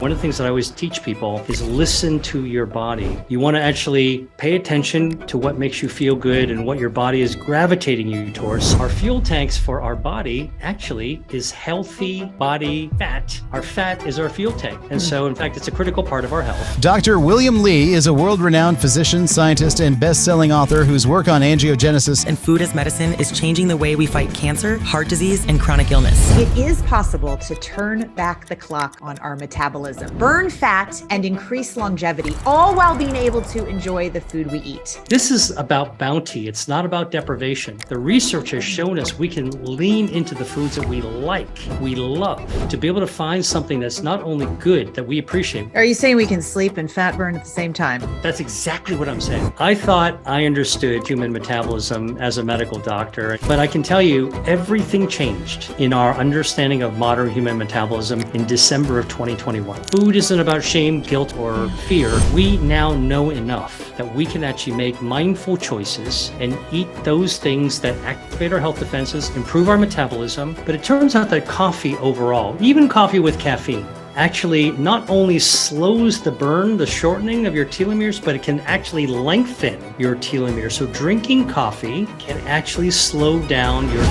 One of the things that I always teach people is listen to your body. You want to actually pay attention to what makes you feel good and what your body is gravitating you towards. Our fuel tanks for our body actually is healthy body fat. Our fat is our fuel tank. And so, in fact, it's a critical part of our health. Dr. William Li is a world-renowned physician, scientist, and best-selling author whose work on angiogenesis and food as medicine is changing the way we fight cancer, heart disease, and chronic illness. It is possible to turn back the clock on our metabolism, burn fat, and increase longevity, all while being able to enjoy the food we eat. This is about bounty. It's not about deprivation. The research has shown us we can lean into the foods that we like, we love, to be able to find something that's not only good, that we appreciate. Are you saying we can sleep and fat burn at the same time? That's exactly what I'm saying. I thought I understood human metabolism as a medical doctor, but I can tell you everything changed in our understanding of modern human metabolism in December of 2021. Food isn't about shame, guilt, or fear. We now know enough that we can actually make mindful choices and eat those things that activate our health defenses, improve our metabolism. But it turns out that coffee overall, even coffee with caffeine, actually not only slows the burn, the shortening of your telomeres, but it can actually lengthen your telomeres. So drinking coffee can actually slow down your...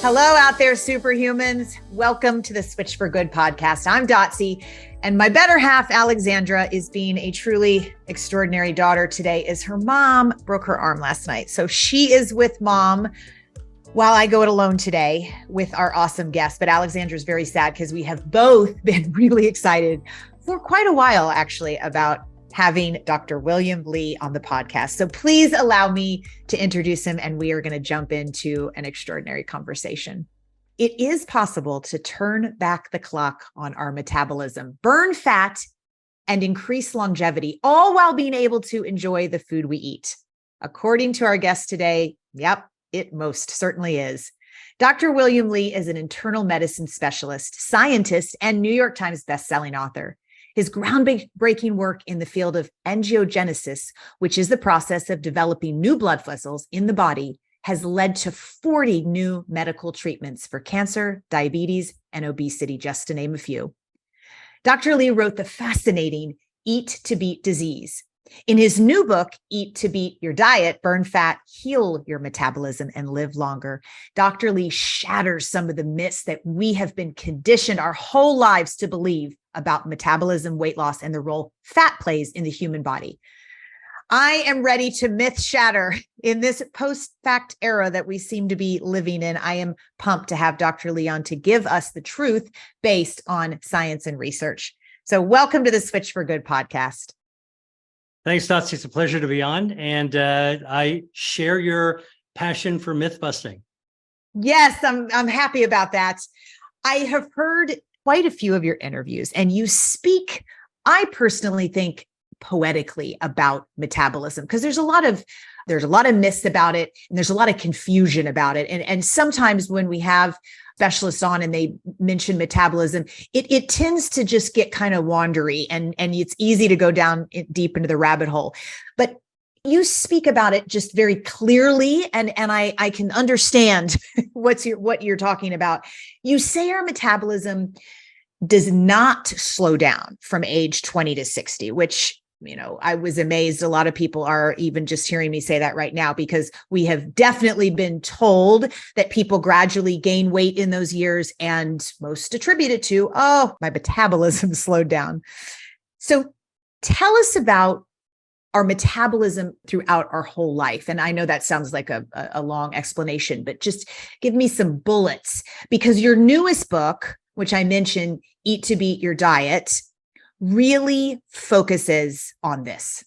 Hello out there, superhumans. Welcome to the Switch for Good podcast. I'm Dotsie, and my better half, Alexandra, is being a truly extraordinary daughter today as her mom broke her arm last night. So she is with mom while I go it alone today with our awesome guest. But Alexandra is very sad because we have both been really excited for quite a while, actually, about having Dr. William Li on the podcast. So please allow me to introduce him, and we are going to jump into an extraordinary conversation. It is possible to turn back the clock on our metabolism, burn fat, and increase longevity, all while being able to enjoy the food we eat. According to our guest today, yep, it most certainly is. Dr. William Li is an internal medicine specialist, scientist, and New York Times bestselling author. His groundbreaking work in the field of angiogenesis, which is the process of developing new blood vessels in the body, has led to 40 new medical treatments for cancer, diabetes, and obesity, just to name a few. Dr. Li wrote the fascinating Eat to Beat Disease. In his new book, Eat to Beat Your Diet, Burn Fat, Heal Your Metabolism, and Live Longer, Dr. Li shatters some of the myths that we have been conditioned our whole lives to believe about metabolism, weight loss, and the role fat plays in the human body. I am ready to myth shatter in this post-fact era that we seem to be living in. I am pumped to have Dr. Li on to give us the truth based on science and research. So welcome to the Switch for Good podcast. Thanks, Dotsie. It's a pleasure to be on. And I share your passion for myth busting. Yes, I'm happy about that. I have heard quite a few of your interviews, and you speak, I personally think, poetically about metabolism, because there's a lot of myths about it, and there's a lot of confusion about it. And sometimes when we have specialists on and they mention metabolism, it tends to just get kind of wandery, and it's easy to go down deep into the rabbit hole. But you speak about it just very clearly, and I can understand what you're talking about. You say our metabolism does not slow down from age 20 to 60, which, I was amazed. A lot of people are even just hearing me say that right now, because we have definitely been told that people gradually gain weight in those years, and most attribute it to, my metabolism slowed down. So tell us about our metabolism throughout our whole life. And I know that sounds like a long explanation, but just give me some bullets, because your newest book, which I mentioned, Eat to Beat Your Diet, really focuses on this.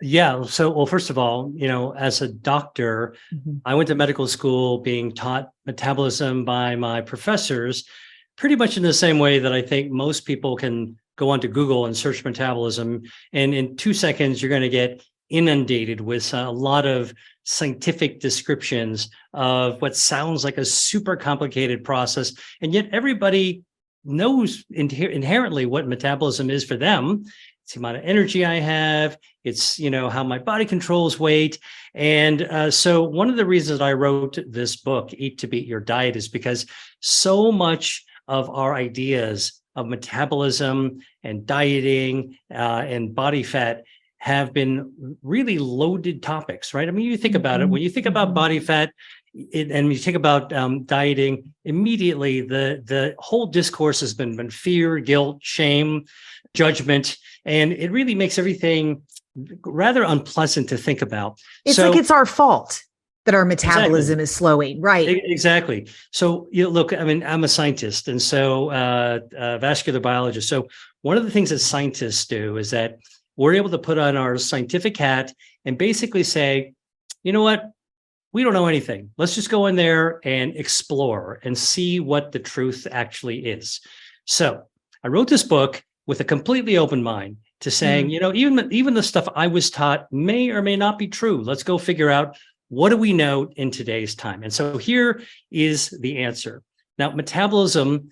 Yeah. So, well, first of all, as a doctor, I went to medical school being taught metabolism by my professors, pretty much in the same way that I think most people can go onto Google and search metabolism. And in 2 seconds, you're going to get inundated with a lot of scientific descriptions of what sounds like a super complicated process. And yet everybody knows inherently what metabolism is for them. It's the amount of energy I have. It's, how my body controls weight. And so one of the reasons I wrote this book, Eat to Beat Your Diet, is because so much of our ideas of metabolism and dieting and body fat have been really loaded topics, right? I mean, you think about it, when you think about body fat and you think about dieting, immediately the whole discourse has been fear, guilt, shame, judgment, and it really makes everything rather unpleasant to think about. It's like it's our fault that our metabolism is slowing, right? Exactly. So, look, I mean, I'm a scientist, and so vascular biologist. So one of the things that scientists do is that we're able to put on our scientific hat and basically say, you know what? We don't know anything. Let's just go in there and explore and see what the truth actually is. So I wrote this book with a completely open mind to saying, even the stuff I was taught may or may not be true. Let's go figure out, what do we know in today's time? And so here is the answer. Now, metabolism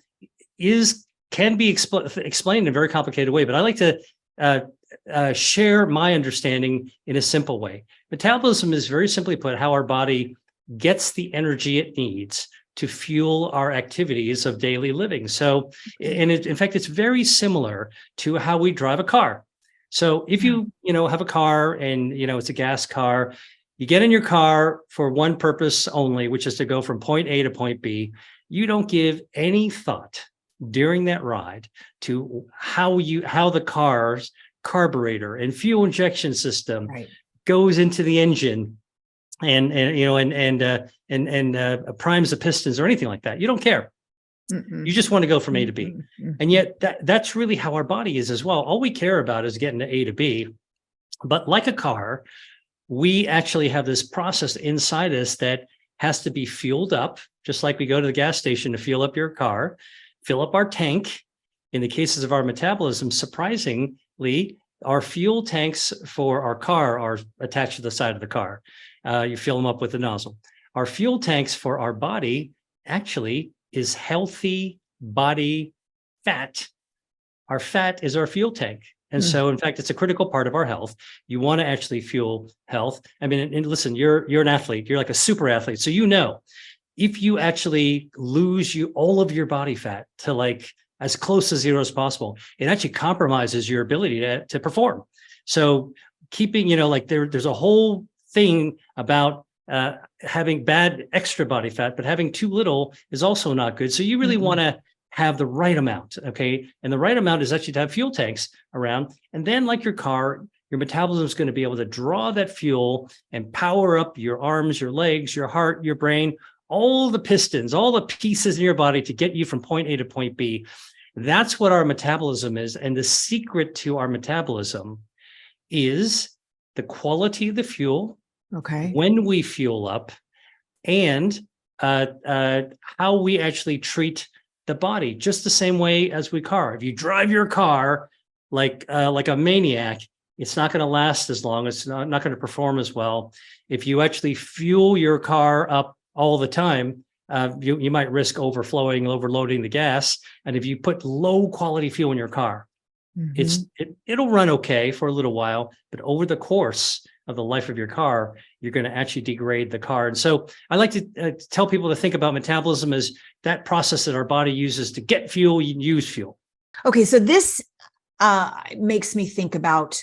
can be explained in a very complicated way, but I like to share my understanding in a simple way. Metabolism is, very simply put, how our body gets the energy it needs to fuel our activities of daily living. So, in fact, it's very similar to how we drive a car. So if you have a car and, it's a gas car, you get in your car for one purpose only, which is to go from point A to point B. You don't give any thought during that ride to how the car's carburetor and fuel injection system goes into the engine and primes the pistons or anything like that. You don't care. You just want to go from A to B. And yet that's really how our body is as well. All we care about is getting to A to B. But like a car, we actually have this process inside us that has to be fueled up, just like we go to the gas station to fuel up your car, fill up our tank. In the cases of our metabolism, surprisingly, our fuel tanks for our car are attached to the side of the car. You fill them up with the nozzle. Our fuel tanks for our body actually is healthy body fat. Our fat is our fuel tank. And so, in fact, it's a critical part of our health. You want to actually fuel health. I mean, and listen, you're an athlete. You're like a super athlete. So, if you actually lose all of your body fat to like as close to zero as possible, it actually compromises your ability to perform. So keeping, there's a whole thing about having bad extra body fat, but having too little is also not good. So you really want to have the right amount, okay? And the right amount is actually to have fuel tanks around. And then, like your car, your metabolism is going to be able to draw that fuel and power up your arms, your legs, your heart, your brain, all the pistons, all the pieces in your body to get you from point A to point B. That's what our metabolism is. And the secret to our metabolism is the quality of the fuel, when we fuel up, and how we actually treat the body, just the same way as we car. If you drive your car like a maniac, it's not going to last as long. It's not going to perform as well. If you actually fuel your car up all the time, you might risk overloading the gas. And if you put low quality fuel in your car, it'll run okay for a little while, but over the course of the life of your car, you're going to actually degrade the car. And so I like to tell people to think about metabolism as that process that our body uses to get fuel, you use fuel. Okay, so this makes me think about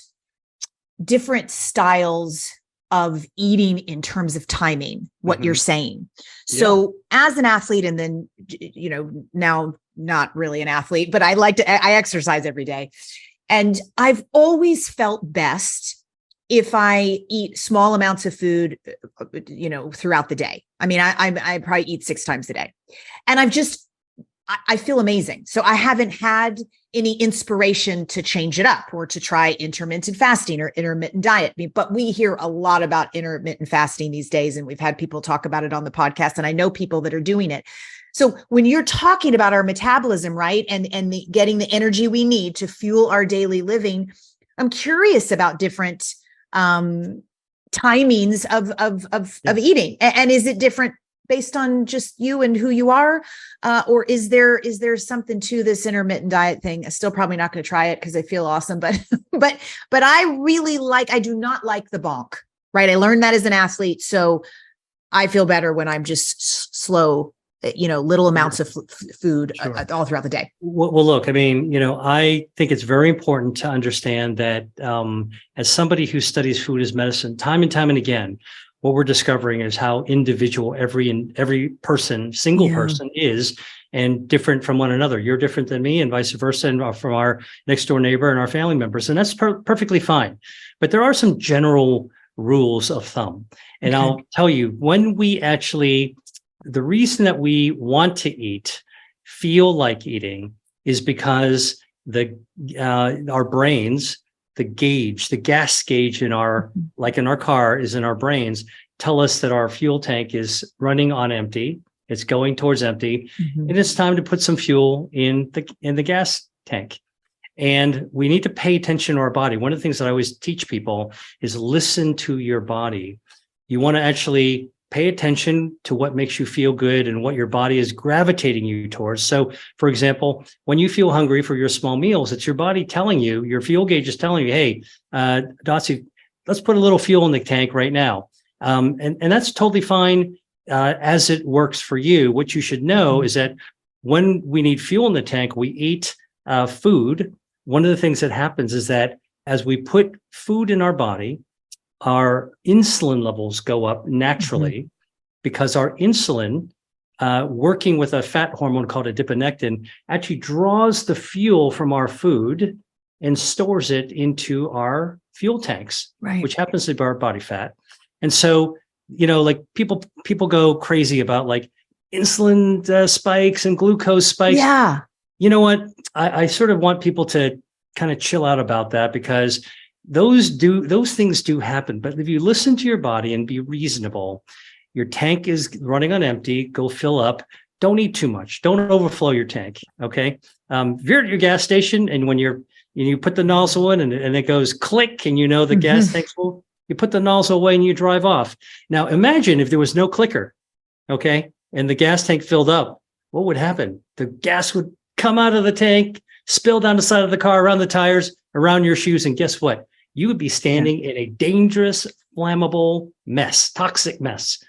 different styles of eating in terms of timing, what you're saying. So as an athlete, and then, now not really an athlete, but I exercise every day. And I've always felt best if I eat small amounts of food, throughout the day. I mean, I probably eat 6 times a day, and I feel amazing. So I haven't had any inspiration to change it up or to try intermittent fasting or intermittent diet. But we hear a lot about intermittent fasting these days, and we've had people talk about it on the podcast, and I know people that are doing it. So when you're talking about our metabolism, right, and getting the energy we need to fuel our daily living, I'm curious about different timings of eating, and is it different based on just you and who you are, or is there something to this intermittent diet thing? I'm still probably not going to try it because I feel awesome, but I do not like the bonk, right? I learned that as an athlete, so I feel better when I'm just slow little amounts of food Sure. all throughout the day. Well, look, I mean, I think it's very important to understand that as somebody who studies food as medicine, time and time and again, what we're discovering is how individual every person, single person is, and different from one another. You're different than me, and vice versa, and from our next door neighbor and our family members, and that's perfectly fine. But there are some general rules of thumb, and I'll tell you, when we actually, the reason that we want to eat, feel like eating, is because our brains, the gas gauge in our car is in our brains, tell us that our fuel tank is running on empty. It's going towards empty, and it's time to put some fuel in the gas tank. And we need to pay attention to our body. One of the things that I always teach people is listen to your body. You want to actually pay attention to what makes you feel good and what your body is gravitating you towards. So, for example, when you feel hungry for your small meals, it's your body telling you, your fuel gauge is telling you, hey, Dotsie, let's put a little fuel in the tank right now. And that's totally fine as it works for you. What you should know is that when we need fuel in the tank, we eat food. One of the things that happens is that as we put food in our body, our insulin levels go up naturally because our insulin, working with a fat hormone called adiponectin, actually draws the fuel from our food and stores it into our fuel tanks, which happens to be our body fat. And so, like people go crazy about like insulin spikes and glucose spikes. Yeah. You know what? I sort of want people to kind of chill out about that, because those things do happen. But if you listen to your body and be reasonable, your tank is running on empty, go fill up. Don't eat too much. Don't overflow your tank. Okay. If you're at your gas station and when you put the nozzle in and it goes click and the gas tank's full, you put the nozzle away and you drive off. Now imagine if there was no clicker, okay, and the gas tank filled up, what would happen? The gas would come out of the tank, spill down the side of the car, around the tires, around your shoes, and guess what? You would be standing in a dangerous, flammable mess, toxic mess.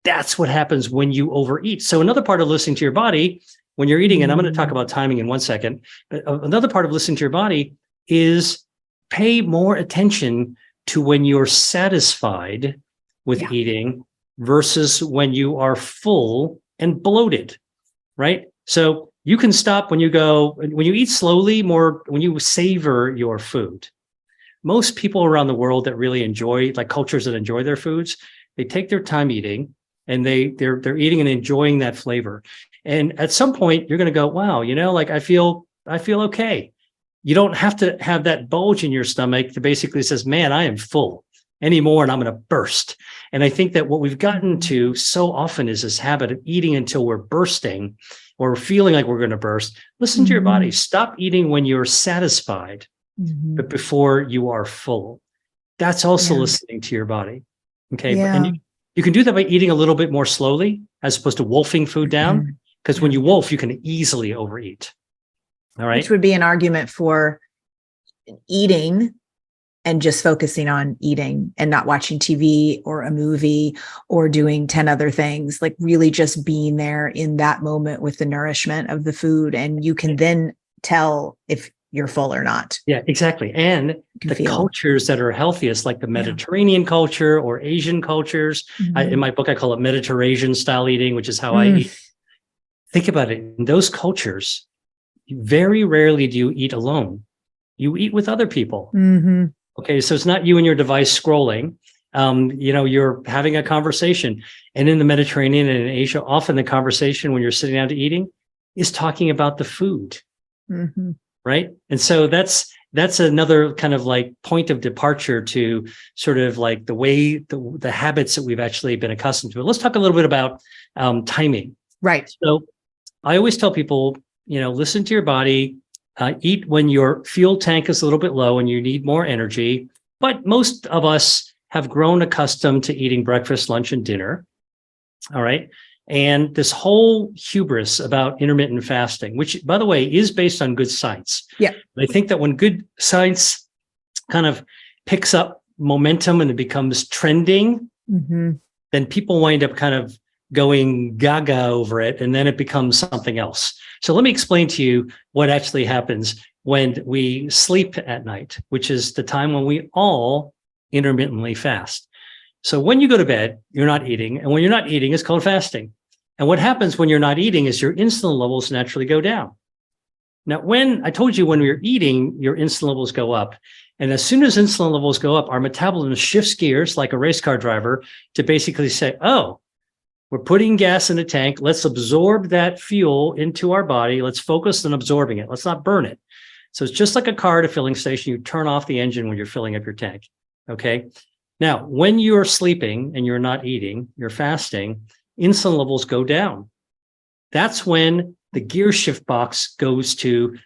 That's what happens when you overeat. So another part of listening to your body when you're eating, and I'm going to talk about timing in 1 second, but another part of listening to your body is pay more attention to when you're satisfied with eating versus when you are full and bloated, right? So you can stop when you eat slowly, more when you savor your food. Most people around the world that really enjoy, like cultures that enjoy their foods, they take their time eating and they're eating and enjoying that flavor. And at some point you're going to go, wow, I feel okay. You don't have to have that bulge in your stomach that basically says, man, I am full anymore and I'm going to burst. And I think that what we've gotten to so often is this habit of eating until we're bursting or feeling like we're going to burst. Listen to your body. Stop eating when you're satisfied, but before you are full. That's also listening to your body. Okay. Yeah. And you can do that by eating a little bit more slowly as opposed to wolfing food down. Because when you wolf, you can easily overeat. All right. Which would be an argument for eating and just focusing on eating and not watching TV or a movie or doing 10 other things, like really just being there in that moment with the nourishment of the food. And you can then tell if you're full or not. Yeah, exactly. And the cultures that are healthiest, like the Mediterranean culture or Asian cultures, in my book, I call it Mediterranean style eating, which is how I eat. Think about it. In those cultures, very rarely do you eat alone. You eat with other people. Okay, so it's not you and your device scrolling. You're having a conversation. And in the Mediterranean and in Asia, often the conversation when you're sitting down to eating is talking about the food. Right. And so that's another kind of like point of departure to sort of like the way the habits that we've actually been accustomed to. Let's talk a little bit about timing. Right. So I always tell people, listen to your body, eat when your fuel tank is a little bit low and you need more energy. But most of us have grown accustomed to eating breakfast, lunch, and dinner. All right. And this whole hubris about intermittent fasting, which, by the way, is based on good science. Yeah. I think that when good science kind of picks up momentum and it becomes trending, then people wind up kind of going gaga over it, and then it becomes something else. So let me explain to you what actually happens when we sleep at night, which is the time when we all intermittently fast. So when you go to bed, you're not eating. And when you're not eating, it's called fasting. And what happens when you're not eating is your insulin levels naturally go down. Now, when I told you when we're eating, your insulin levels go up. And as soon as insulin levels go up, our metabolism shifts gears like a race car driver to basically say, oh, we're putting gas in the tank. Let's absorb that fuel into our body. Let's focus on absorbing it. Let's not burn it. So it's just like a car at a filling station. You turn off the engine when you're filling up your tank. Okay. Now, when you're sleeping and you're not eating, you're fasting, insulin levels go down. That's when the gear shift box goes to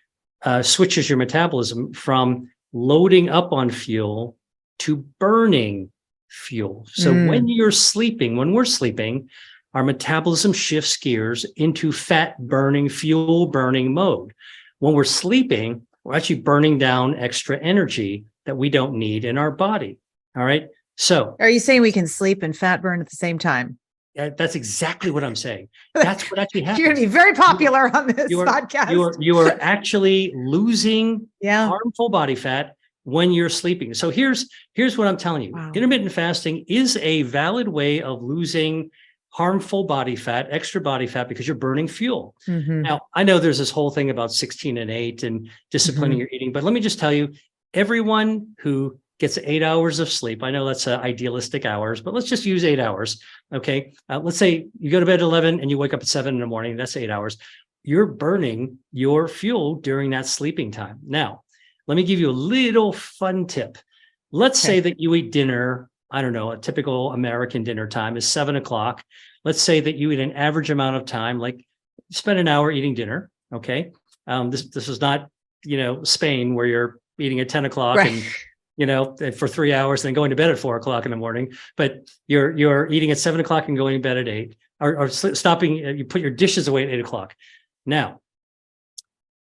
switches your metabolism from loading up on fuel to burning fuel. So when you're sleeping, when we're sleeping, our metabolism shifts gears into fat burning, fuel burning mode. When we're sleeping, we're actually burning down extra energy that we don't need in our body. All right. So are you saying we can sleep and fat burn at the same time? That's exactly what I'm saying. That's what actually happens. You're going to be very popular on this podcast. You are actually losing harmful body fat when you're sleeping. So here's what I'm telling you. Wow. Intermittent fasting is a valid way of losing harmful body fat, extra body fat, because you're burning fuel. Now, I know there's this whole thing about 16 and 8 and disciplining your eating, but let me just tell you, everyone who gets 8 hours of sleep, I know that's idealistic hours, but let's just use 8 hours. Okay. Let's say you go to bed at 11 and you wake up at 7 in the morning. That's 8 hours. You're burning your fuel during that sleeping time. Now, let me give you a little fun tip. Let's say that you eat dinner. I don't know, a typical American dinner time is 7 o'clock. Let's say that you eat an average amount of time, like spend an hour eating dinner. Okay. This is not, Spain where you're eating at 10 o'clock and, for 3 hours and then going to bed at 4 o'clock in the morning, but you're eating at 7 o'clock and going to bed at 8 or stopping, you put your dishes away at 8 o'clock. Now,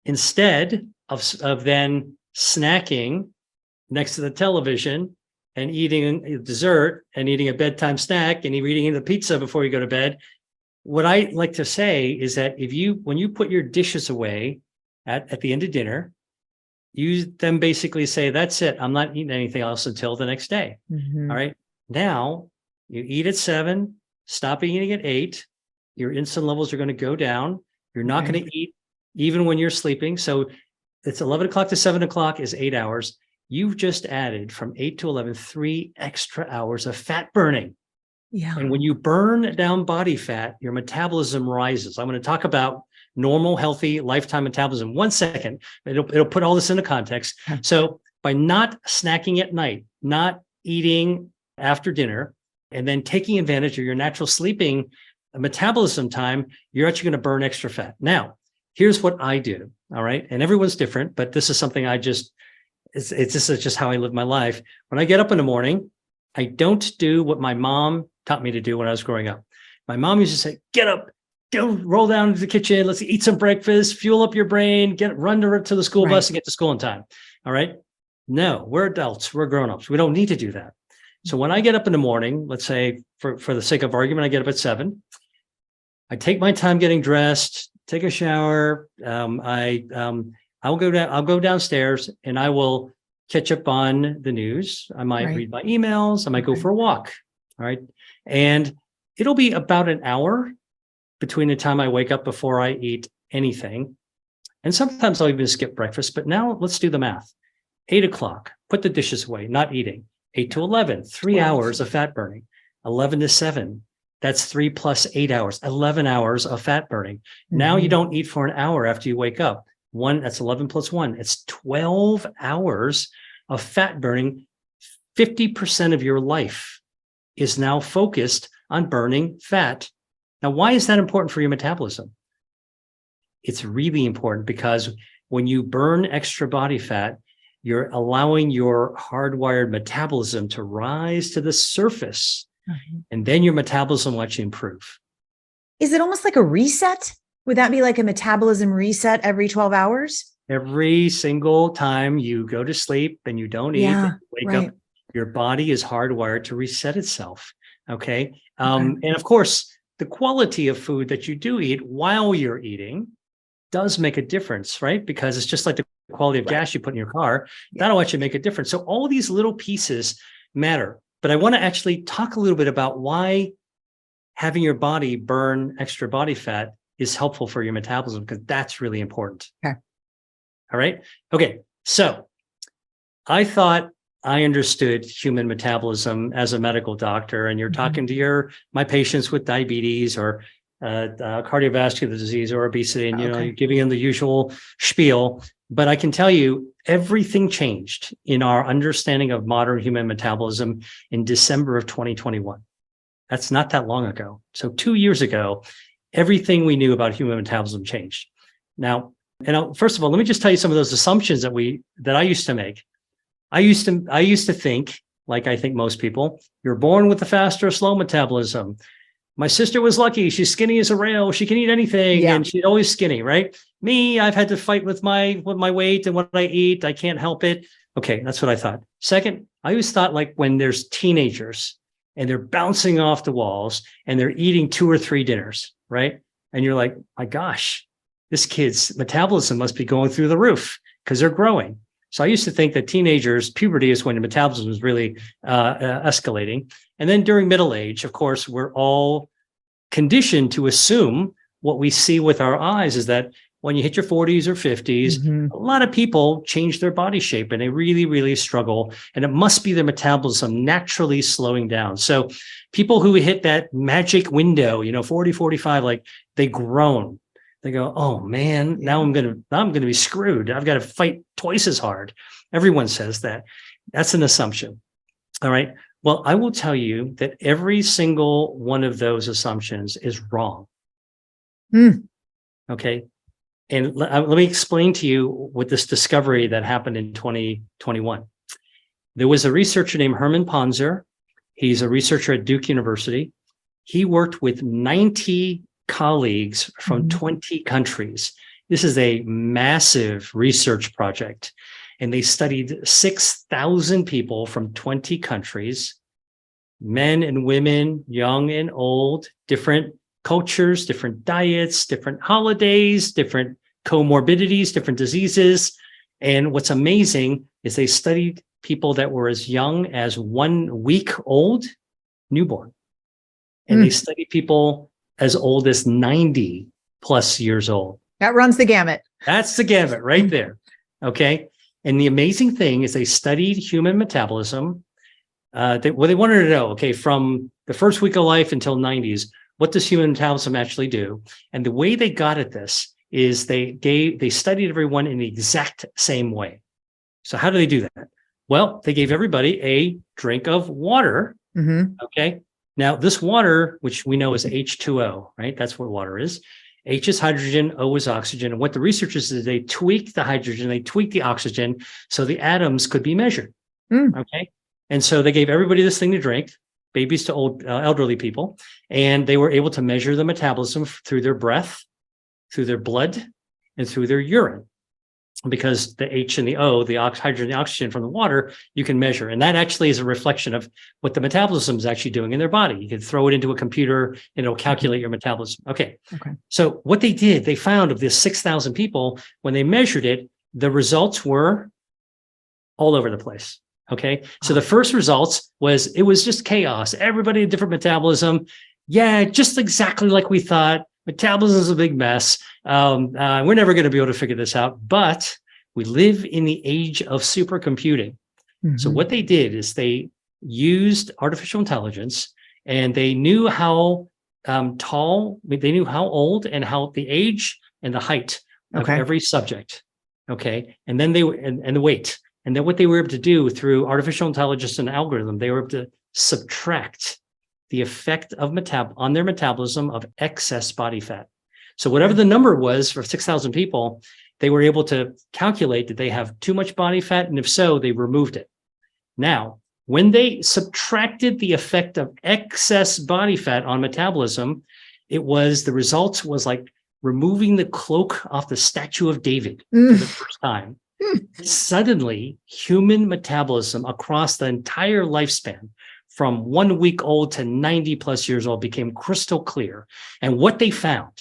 instead of then snacking next to the television and eating dessert and eating a bedtime snack and eating the pizza before you go to bed, what I like to say is that when you put your dishes away at the end of dinner, you then basically say, that's it. I'm not eating anything else until the next day. All right. Now you eat at 7, stop eating at 8. Your insulin levels are going to go down. You're not going to eat even when you're sleeping. So it's 11 o'clock to 7 o'clock is 8 hours. You've just added from 8 to 11, 3 extra hours of fat burning. Yeah. And when you burn down body fat, your metabolism rises. I'm going to talk about normal, healthy lifetime metabolism. 1 second. It'll put all this into context. So by not snacking at night, not eating after dinner, and then taking advantage of your natural sleeping metabolism time, you're actually going to burn extra fat. Now, here's what I do. All right. And everyone's different, but this is something this is just how I live my life. When I get up in the morning, I don't do what my mom taught me to do when I was growing up. My mom used to say, get up, go roll down to the kitchen. Let's eat some breakfast, fuel up your brain, run to the school bus and get to school in time. All right. No, we're adults. We're grownups. We don't need to do that. So when I get up in the morning, let's say for the sake of argument, I get up at 7. I take my time getting dressed, take a shower. I'll go downstairs and I will catch up on the news. I might read my emails. I might go for a walk. All right. And it'll be about an hour between the time I wake up before I eat anything. And sometimes I'll even skip breakfast. But now let's do the math. 8 o'clock, put the dishes away, not eating. 8 to 11, 3 hours of fat burning. 11 to 7, that's 3 plus 8 hours, 11 hours of fat burning. Now you don't eat for an hour after you wake up. That's 11 plus 1. It's 12 hours of fat burning. 50% of your life is now focused on burning fat. Now, why is that important for your metabolism? It's really important because when you burn extra body fat, you're allowing your hardwired metabolism to rise to the surface, and then your metabolism will actually improve. Is it almost like a reset? Would that be like a metabolism reset every 12 hours? Every single time you go to sleep and you don't eat, and you wake up, your body is hardwired to reset itself. Okay. And of course, the quality of food that you do eat while you're eating does make a difference, right? Because it's just like the quality of gas you put in your car. That'll actually make a difference. So all these little pieces matter. But I want to actually talk a little bit about why having your body burn extra body fat is helpful for your metabolism, because that's really important. Okay. All right. Okay. So I thought I understood human metabolism as a medical doctor, and you're talking to my patients with diabetes or cardiovascular disease or obesity, and you're giving them the usual spiel. But I can tell you, everything changed in our understanding of modern human metabolism in December of 2021. That's not that long ago. So 2 years ago, everything we knew about human metabolism changed. Now, first of all, let me just tell you some of those assumptions that I used to make. I used to think, like I think most people, you're born with a fast or slow metabolism. My sister was lucky. She's skinny as a rail. She can eat anything, and she's always skinny, right? Me, I've had to fight with my weight and what I eat. I can't help it. Okay, that's what I thought. Second, I always thought, like, when there's teenagers and they're bouncing off the walls and they're eating 2 or 3 dinners, right? And you're like, my gosh, this kid's metabolism must be going through the roof because they're growing. So I used to think that teenagers, puberty is when the metabolism is really escalating. And then during middle age, of course, we're all conditioned to assume what we see with our eyes is that when you hit your 40s or 50s, a lot of people change their body shape and they really, really struggle. And it must be their metabolism naturally slowing down. So people who hit that magic window, 40, 45, like they groan. They go, oh man, now I'm gonna be screwed. I've got to fight twice as hard. Everyone says that. That's an assumption. All right. Well, I will tell you that every single one of those assumptions is wrong. Okay. And let me explain to you with this discovery that happened in 2021. There was a researcher named Herman Ponzer. He's a researcher at Duke University. He worked with 90 colleagues from 20 countries. This is a massive research project. And they studied 6,000 people from 20 countries, men and women, young and old, different cultures, different diets, different holidays, different comorbidities, different diseases. And what's amazing is they studied people that were as young as 1 week old, newborn. And they studied people as old as 90 plus years old. That runs the gamut. That's the gamut right there. Okay. And the amazing thing is they studied human metabolism. They wanted to know, okay, from the first week of life until 90s, what does human metabolism actually do? And the way they got at this is they studied everyone in the exact same way. So how do they do that? Well, they gave everybody a drink of water. Okay. Now, this water, which we know is H2O, right? That's what water is. H is hydrogen, O is oxygen. And what the researchers did, they tweaked the hydrogen, they tweaked the oxygen so the atoms could be measured. Okay. And so they gave everybody this thing to drink, babies to old elderly people, and they were able to measure the metabolism through their breath, through their blood, and through their urine. Because the H and the O, the hydrogen and the oxygen from the water, you can measure. And that actually is a reflection of what the metabolism is actually doing in their body. You can throw it into a computer and it'll calculate your metabolism. Okay. So what they did, they found of this 6,000 people, when they measured it, the results were all over the place. Okay. So the first results it was just chaos. Everybody had different metabolism. Yeah, just exactly like we thought. Metabolism is a big mess. We're never going to be able to figure this out, but we live in the age of supercomputing. So what they did is they used artificial intelligence, and they knew how tall, they knew how old and how the age and the height of every subject. Okay. And then and the weight. And then what they were able to do through artificial intelligence and algorithm, they were able to subtract the effect of on their metabolism of excess body fat. So whatever the number was for 6,000 people, they were able to calculate that they have too much body fat, and if so, they removed it. Now, when they subtracted the effect of excess body fat on metabolism, the results was like removing the cloak off the statue of David for the first time. Suddenly, human metabolism across the entire lifespan, from 1 week old to 90 plus years old became crystal clear. And what they found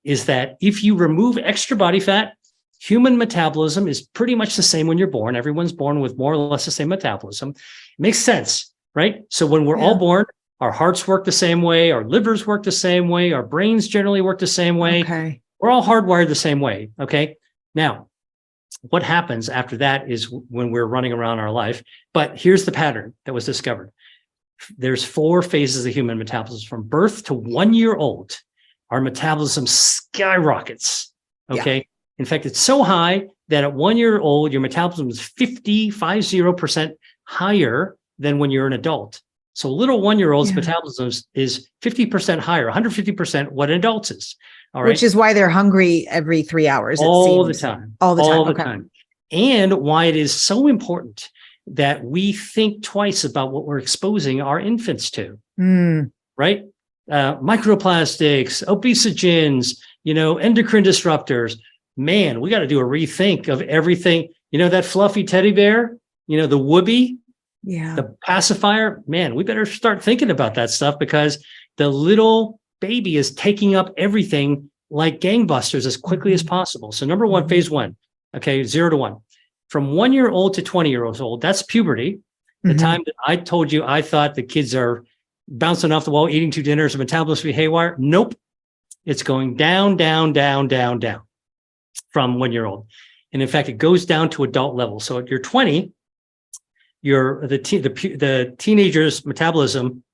is that if you remove extra body fat, human metabolism is pretty much the same when you're born. Everyone's born with more or less the same metabolism. It makes sense, right? So when we're all born, our hearts work the same way, our livers work the same way, our brains generally work the same way. Okay. We're all hardwired the same way, okay? Now, what happens after that is when we're running around our life. But here's the pattern that was discovered. There's 4 phases of human metabolism. From birth to 1 year old, our metabolism skyrockets, okay? Yeah. In fact, it's so high that at 1 year old, your metabolism is 50% higher than when you're an adult. So a little 1 year old's metabolism is 50% higher, 150% what an adult is. All right. Which is why they're hungry every 3 hours. All the time. All the time. All the time. And why it is so important that we think twice about what we're exposing our infants to, right? Microplastics, obesogens, endocrine disruptors. Man, we got to do a rethink of everything. That fluffy teddy bear, the whoopee, the pacifier. Man, we better start thinking about that stuff because the little baby is taking up everything like gangbusters as quickly as possible. So number one, phase 1, okay, 0 to 1. From 1 year old to 20 years old, that's puberty. The time that I told you I thought the kids are bouncing off the wall, eating 2 dinners, and metabolism be haywire. Nope. It's going down, down, down, down, down from 1 year old. And in fact, it goes down to adult level. So at you're 20, the teenager's metabolism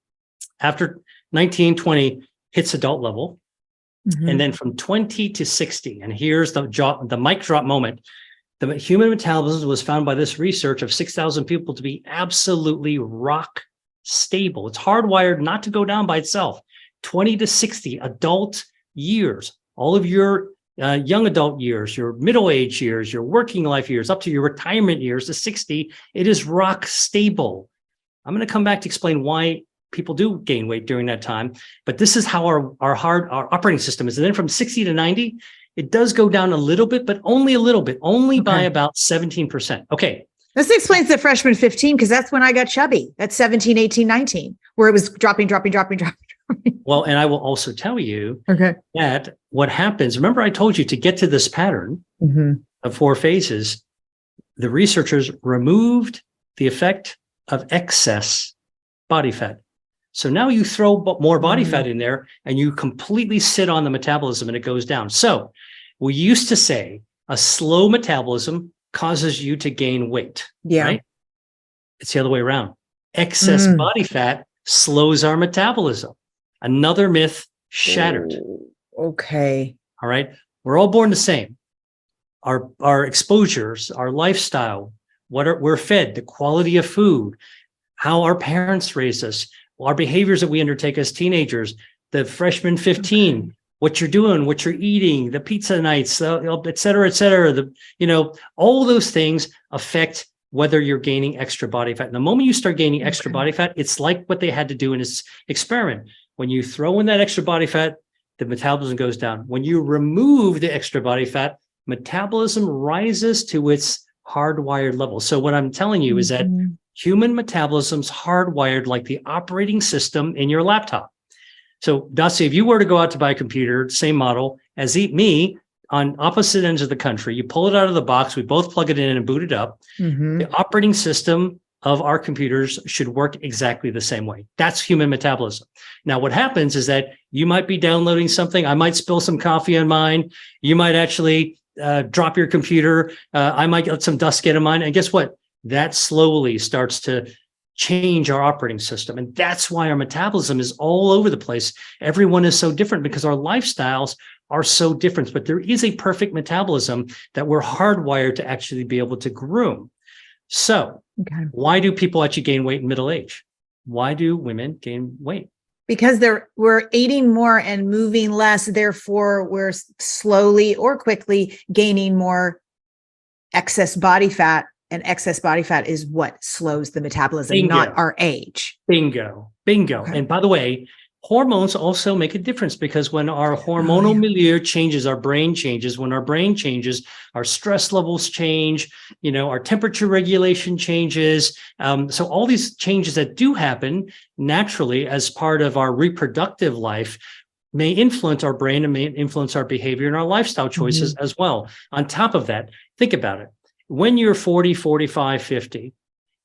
after 19, 20 hits adult level. And then from 20 to 60, and here's the mic drop moment. The human metabolism was found by this research of 6,000 people to be absolutely rock stable. It's hardwired not to go down by itself. 20 to 60 adult years, all of your young adult years, your middle age years, your working life years, up to your retirement years to 60, it is rock stable. I'm going to come back to explain why people do gain weight during that time, but this is how our operating system is. And then from 60 to 90, it does go down a little bit, but only a little bit, by about 17%. Okay. This explains the freshman 15, because that's when I got chubby. That's 17, 18, 19, where it was dropping. Well, and I will also tell you that what happens, remember I told you to get to this pattern of 4 phases, the researchers removed the effect of excess body fat. So now you throw more body fat in there and you completely sit on the metabolism and it goes down. So we used to say a slow metabolism causes you to gain weight. Yeah. Right? It's the other way around. Excess body fat slows our metabolism. Another myth shattered. Okay. All right. We're all born the same. Our exposures, our lifestyle, we're fed, the quality of food, how our parents raised us, our behaviors that we undertake as teenagers, the freshman 15, what you're doing, what you're eating, the pizza nights, et cetera, all those things affect whether you're gaining extra body fat. And the moment you start gaining extra body fat, it's like what they had to do in this experiment. When you throw in that extra body fat, the metabolism goes down. When you remove the extra body fat, metabolism rises to its hardwired level. So what I'm telling you is that human metabolism's hardwired like the operating system in your laptop. So Dotsie, if you were to go out to buy a computer, same model as me, on opposite ends of the country, you pull it out of the box, we both plug it in and boot it up. The operating system of our computers should work exactly the same way. That's human metabolism. Now, what happens is that you might be downloading something. I might spill some coffee on mine. You might actually drop your computer. I might let some dust get in mine. And guess what? That slowly starts to change our operating system. And that's why our metabolism is all over the place. Everyone is so different because our lifestyles are so different. But there is a perfect metabolism that we're hardwired to actually be able to groom. So why do people actually gain weight in middle age? Why do women gain weight? Because we're eating more and moving less. Therefore, we're slowly or quickly gaining more excess body fat. And excess body fat is what slows the metabolism, not our age. Bingo. Okay. And by the way, Hormones also make a difference because when our hormonal milieu changes, our brain changes. When our brain changes, our stress levels change, our temperature regulation changes. So all these changes that do happen naturally as part of our reproductive life may influence our brain and may influence our behavior and our lifestyle choices as well. On top of that, think about it. When you're 40, 45, 50,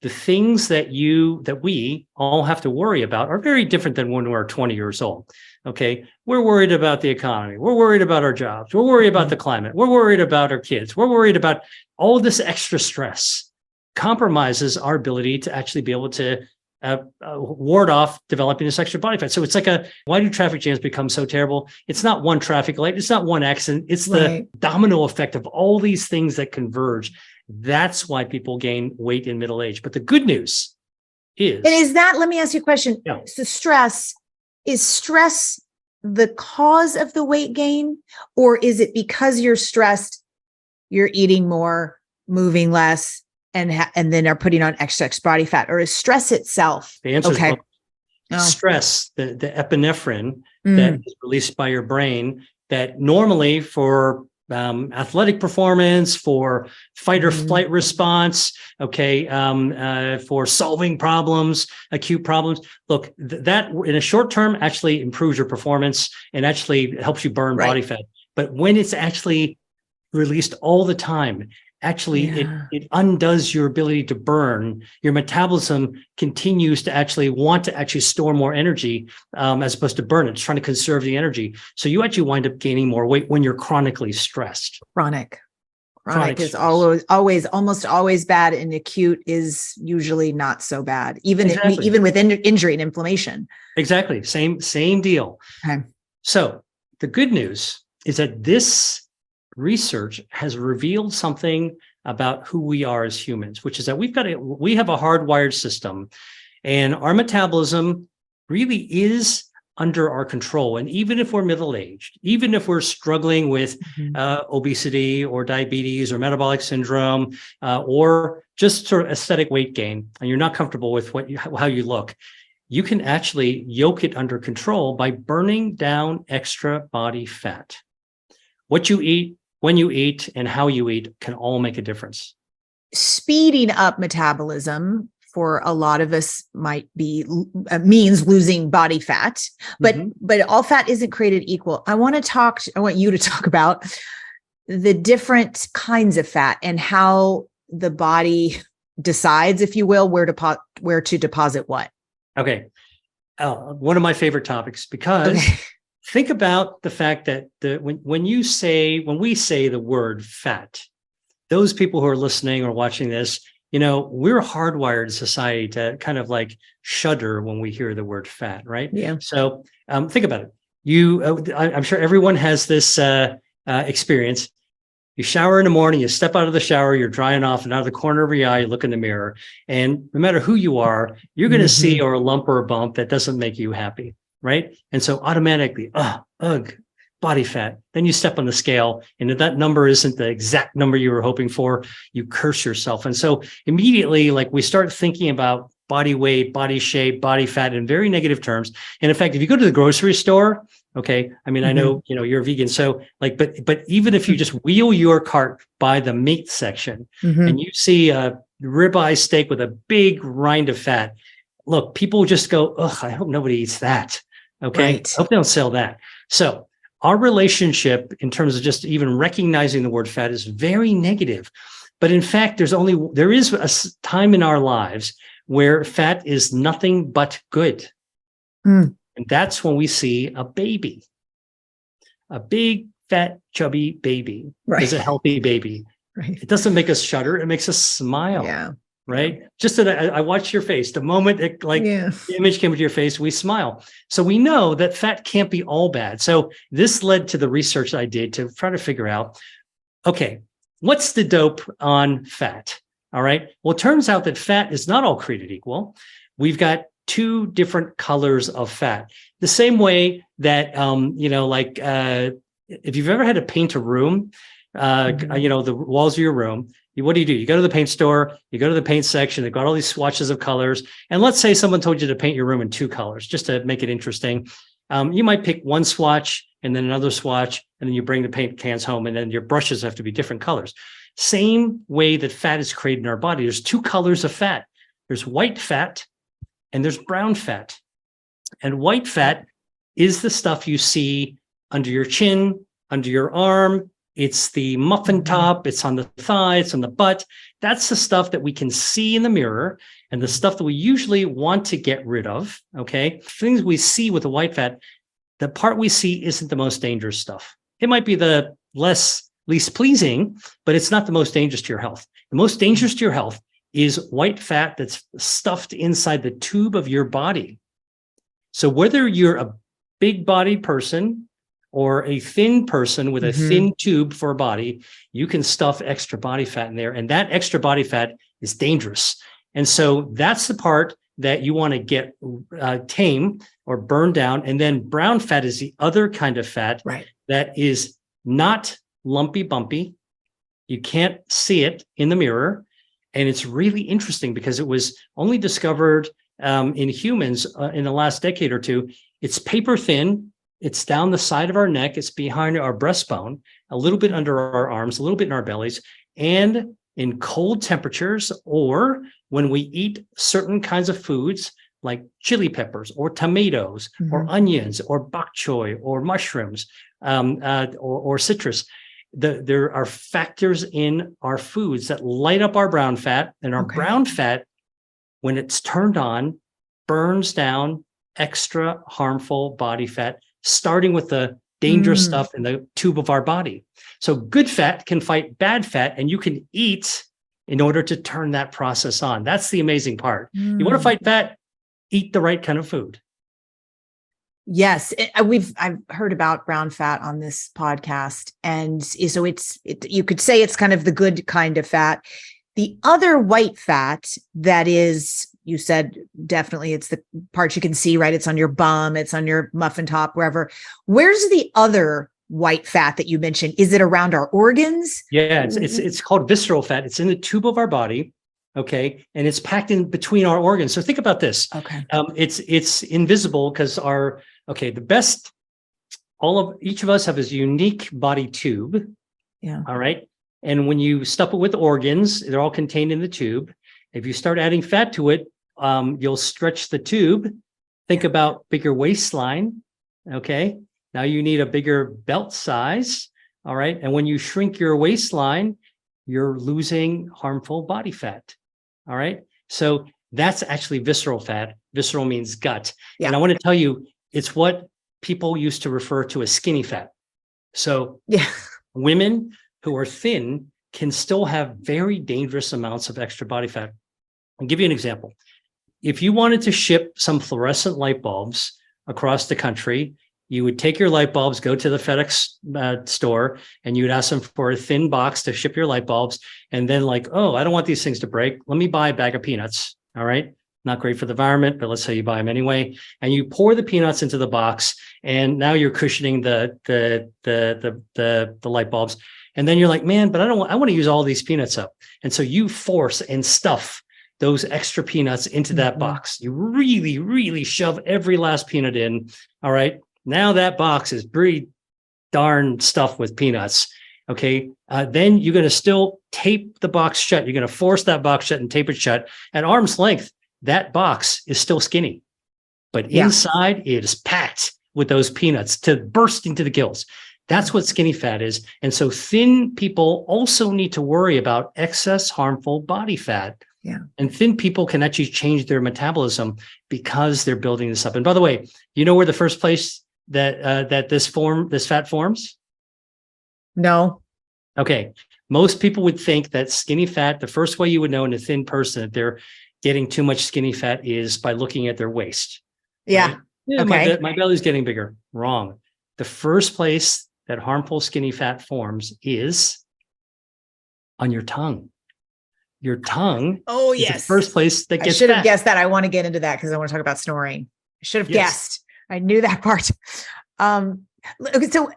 the things that we all have to worry about are very different than when we're 20 years old. Okay. We're worried about the economy. We're worried about our jobs. We're worried about the climate. We're worried about our kids. We're worried about all this extra stress compromises our ability to actually be able to ward off developing this extra body fat. So it's like why do traffic jams become so terrible? It's not one traffic light. It's not one accident. It's the domino effect of all these things that converge. That's why people gain weight in middle age. But the good news is... And is that, let me ask you a question. Yeah. So is stress the cause of the weight gain? Or is it because you're stressed, you're eating more, moving less, and then are putting on extra body fat? Or is stress itself? The answer is stress, the epinephrine that is released by your brain that normally for athletic performance, for fight or flight response, for solving problems, acute problems. Look, that in a short term actually improves your performance and actually helps you burn body fat. But when it's actually released all the time, it undoes your ability to burn. Your metabolism continues to actually want to actually store more energy as opposed to burn it. It's trying to conserve the energy. So you actually wind up gaining more weight when you're chronically stressed. Chronic is almost always bad, and acute is usually not so bad, even with injury and inflammation. Exactly. Same deal. Okay. So the good news is that this research has revealed something about who we are as humans, which is that we have a hardwired system, and our metabolism really is under our control. And even if we're middle-aged, even if we're struggling with obesity or diabetes or metabolic syndrome, or just sort of aesthetic weight gain, and you're not comfortable with how you look, you can actually yoke it under control by burning down extra body fat. What you eat, when you eat, and how you eat can all make a difference. Speeding up metabolism for a lot of us means losing body fat, but all fat isn't created equal. I want you to talk about the different kinds of fat and how the body decides, if you will, where to deposit what. Okay. One of my favorite topics, because think about the fact that when we say the word fat, those people who are listening or watching this, we're hardwired in society to kind of like shudder when we hear the word fat, right? Yeah. So think about it. I'm sure everyone has this experience. You shower in the morning, you step out of the shower, you're drying off, and out of the corner of your eye, you look in the mirror, and no matter who you are, you're going to see or a lump or a bump that doesn't make you happy. Right. And so automatically, body fat. Then you step on the scale, and if that number isn't the exact number you were hoping for, you curse yourself. And so immediately, we start thinking about body weight, body shape, body fat in very negative terms. And in fact, if you go to the grocery store, I know, you're a vegan. So but even if you just wheel your cart by the meat section and you see a ribeye steak with a big rind of fat, look, people just go, I hope nobody eats that. Okay. Right. I hope they don't sell that. So our relationship in terms of just even recognizing the word fat is very negative. But in fact, there is a time in our lives where fat is nothing but good. And that's when we see a baby, a big, fat, chubby baby is a healthy baby. Right. It doesn't make us shudder. It makes us smile. Yeah. Right. Just that I watched your face. The moment the image came into your face, we smile. So we know that fat can't be all bad. So this led to the research I did to try to figure out, what's the dope on fat? All right. Well, it turns out that fat is not all created equal. We've got two different colors of fat. The same way that, if you've ever had to paint a room, the walls of your room, what do? You go to the paint store, you go to the paint section, they've got all these swatches of colors. And let's say someone told you to paint your room in 2 colors, just to make it interesting. You might pick one swatch and then another swatch, and then you bring the paint cans home, and then your brushes have to be different colors. Same way that fat is created in our body. There's 2 colors of fat. There's white fat and there's brown fat. And white fat is the stuff you see under your chin, under your arm. It's the muffin top. It's on the thigh. It's on the butt. That's the stuff that we can see in the mirror and the stuff that we usually want to get rid of. Okay. Things we see with the white fat, the part we see isn't the most dangerous stuff. It might be the least pleasing, but it's not the most dangerous to your health. The most dangerous to your health is white fat that's stuffed inside the tube of your body. So whether you're a big body person or a thin person with a thin tube for a body, you can stuff extra body fat in there. And that extra body fat is dangerous. And so that's the part that you want to get tame or burn down. And then brown fat is the other kind of fat that is not lumpy bumpy. You can't see it in the mirror. And it's really interesting because it was only discovered in humans in the last decade or 2. It's paper thin. It's down the side of our neck. It's behind our breastbone, a little bit under our arms, a little bit in our bellies. And in cold temperatures, or when we eat certain kinds of foods like chili peppers or tomatoes or onions or bok choy or mushrooms or citrus, there are factors in our foods that light up our brown fat, and our brown fat, when it's turned on, burns down extra harmful body fat, starting with the dangerous stuff in the tube of our body. So good fat can fight bad fat, and you can eat in order to turn that process on. That's the amazing part. You want to fight fat, eat the right kind of food. Yes, I've heard about brown fat on this podcast, and so you could say it's kind of the good kind of fat. The other white fat that is, you said definitely it's the part you can see, right? It's on your bum, it's on your muffin top, wherever. Where's the other white fat that you mentioned? Is it around our organs? Yeah, it's called visceral fat. It's in the tube of our body. Okay. And it's packed in between our organs. So think about this. Okay. It's invisible because each of us have this unique body tube. Yeah. All right. And when you stuff it with organs, they're all contained in the tube. If you start adding fat to it, you'll stretch the tube. Think about bigger waistline. Okay. Now you need a bigger belt size. All right. And when you shrink your waistline, you're losing harmful body fat. All right. So that's actually visceral fat. Visceral means gut. Yeah. And I want to tell you, it's what people used to refer to as skinny fat. So women who are thin can still have very dangerous amounts of extra body fat. I'll give you an example. If you wanted to ship some fluorescent light bulbs across the country, you would take your light bulbs, go to the FedEx store, and you would ask them for a thin box to ship your light bulbs. And then I don't want these things to break. Let me buy a bag of peanuts. All right. Not great for the environment, but let's say you buy them anyway. And you pour the peanuts into the box, and now you're cushioning the light bulbs. And then you're like, man, but I want to use all these peanuts up. And so you force and stuff those extra peanuts into that box. You really, really shove every last peanut in. All right. Now that box is pretty darn stuffed with peanuts. Okay. Then you're going to still tape the box shut. You're going to force that box shut and tape it shut at arm's length. That box is still skinny, but inside it is packed with those peanuts to burst into the gills. That's what skinny fat is. And so thin people also need to worry about excess harmful body fat. Yeah. And thin people can actually change their metabolism because they're building this up. And by the way, you know where the first place that this fat forms? No. Okay. Most people would think that skinny fat, the first way you would know in a thin person that they're getting too much skinny fat is by looking at their waist. Yeah. Right? Yeah, okay. My belly's getting bigger. Wrong. The first place that harmful skinny fat forms is on your tongue. Your tongue is the first place that gets fat. I should have guessed that. I want to get into that because I want to talk about snoring. I should have guessed. I knew that part. Okay, so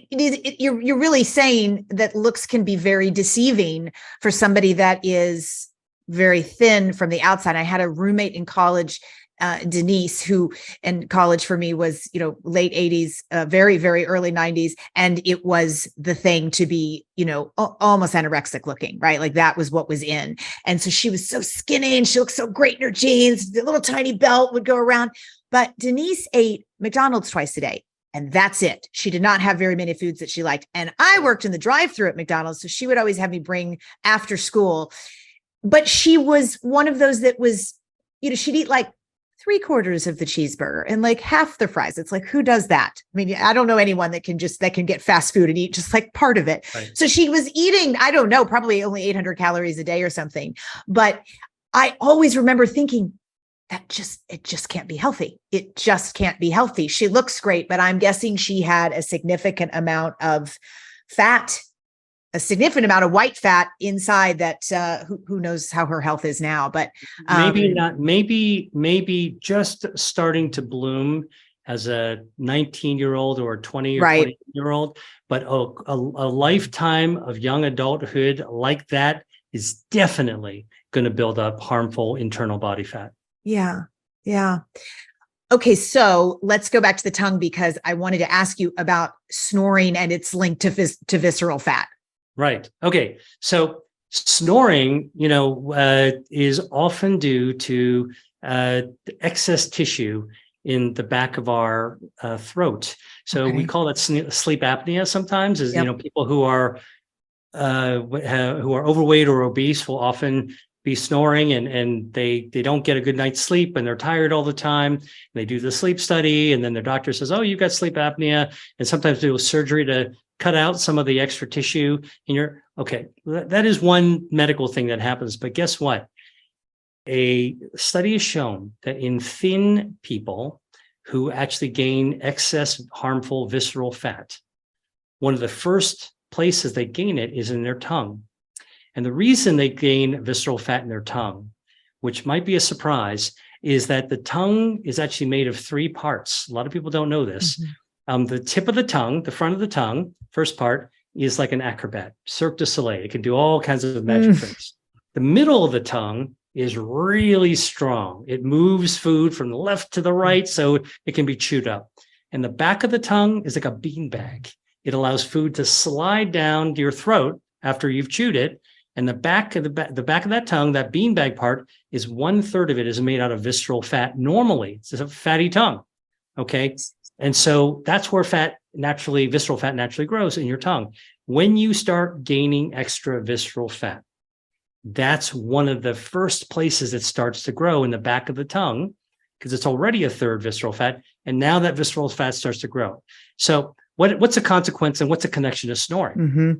you're really saying that looks can be very deceiving for somebody that is very thin from the outside. I had a roommate in college, Denise, who in college for me was, late 80s, very, very early 90s. And it was the thing to be, almost anorexic looking, right? Like that was what was in. And so she was so skinny and she looked so great in her jeans. The little tiny belt would go around. But Denise ate McDonald's twice a day. And that's it. She did not have very many foods that she liked. And I worked in the drive-thru at McDonald's. So she would always have me bring after school. But she was one of those that was, she'd eat like 3/4 of the cheeseburger and like half the fries. It's like, who does that? I mean, I don't know anyone that can get fast food and eat just like part of it. Right. So she was eating, I don't know, probably only 800 calories a day or something. But I always remember thinking, it just can't be healthy. It just can't be healthy. She looks great, but I'm guessing she had a significant amount of fat, a significant amount of white fat inside that, who knows how her health is now, but maybe just starting to bloom as a 19-year-old or a 20 or 20-year-old, but a lifetime of young adulthood like that is definitely going to build up harmful internal body fat. Yeah. Yeah. Okay. So let's go back to the tongue because I wanted to ask you about snoring and its link to visceral fat. Right. Okay. So snoring, is often due to excess tissue in the back of our throat. So we call it sleep apnea sometimes, is, people who are overweight or obese will often be snoring and they don't get a good night's sleep and they're tired all the time. They do the sleep study and then their doctor says, oh, you've got sleep apnea. And sometimes do a surgery to cut out some of the extra tissue in your, that is one medical thing that happens. But guess what? A study has shown that in thin people who actually gain excess harmful visceral fat, one of the first places they gain it is in their tongue. And the reason they gain visceral fat in their tongue, which might be a surprise, is that the tongue is actually made of 3 parts. A lot of people don't know this. Mm-hmm. The tip of the tongue, the front of the tongue, first part, is like an acrobat, Cirque du Soleil. It can do all kinds of magic tricks. The middle of the tongue is really strong. It moves food from the left to the right, so it can be chewed up. And the back of the tongue is like a beanbag. It allows food to slide down to your throat after you've chewed it. And the back of that tongue, that beanbag part, is 1/3 of it is made out of visceral fat. Normally, it's a fatty tongue. Okay. And so that's where visceral fat naturally grows in your tongue. When you start gaining extra visceral fat, that's one of the first places it starts to grow in the back of the tongue because it's already 1/3 visceral fat. And now that visceral fat starts to grow. So what's a consequence and what's a connection to snoring? Mm-hmm.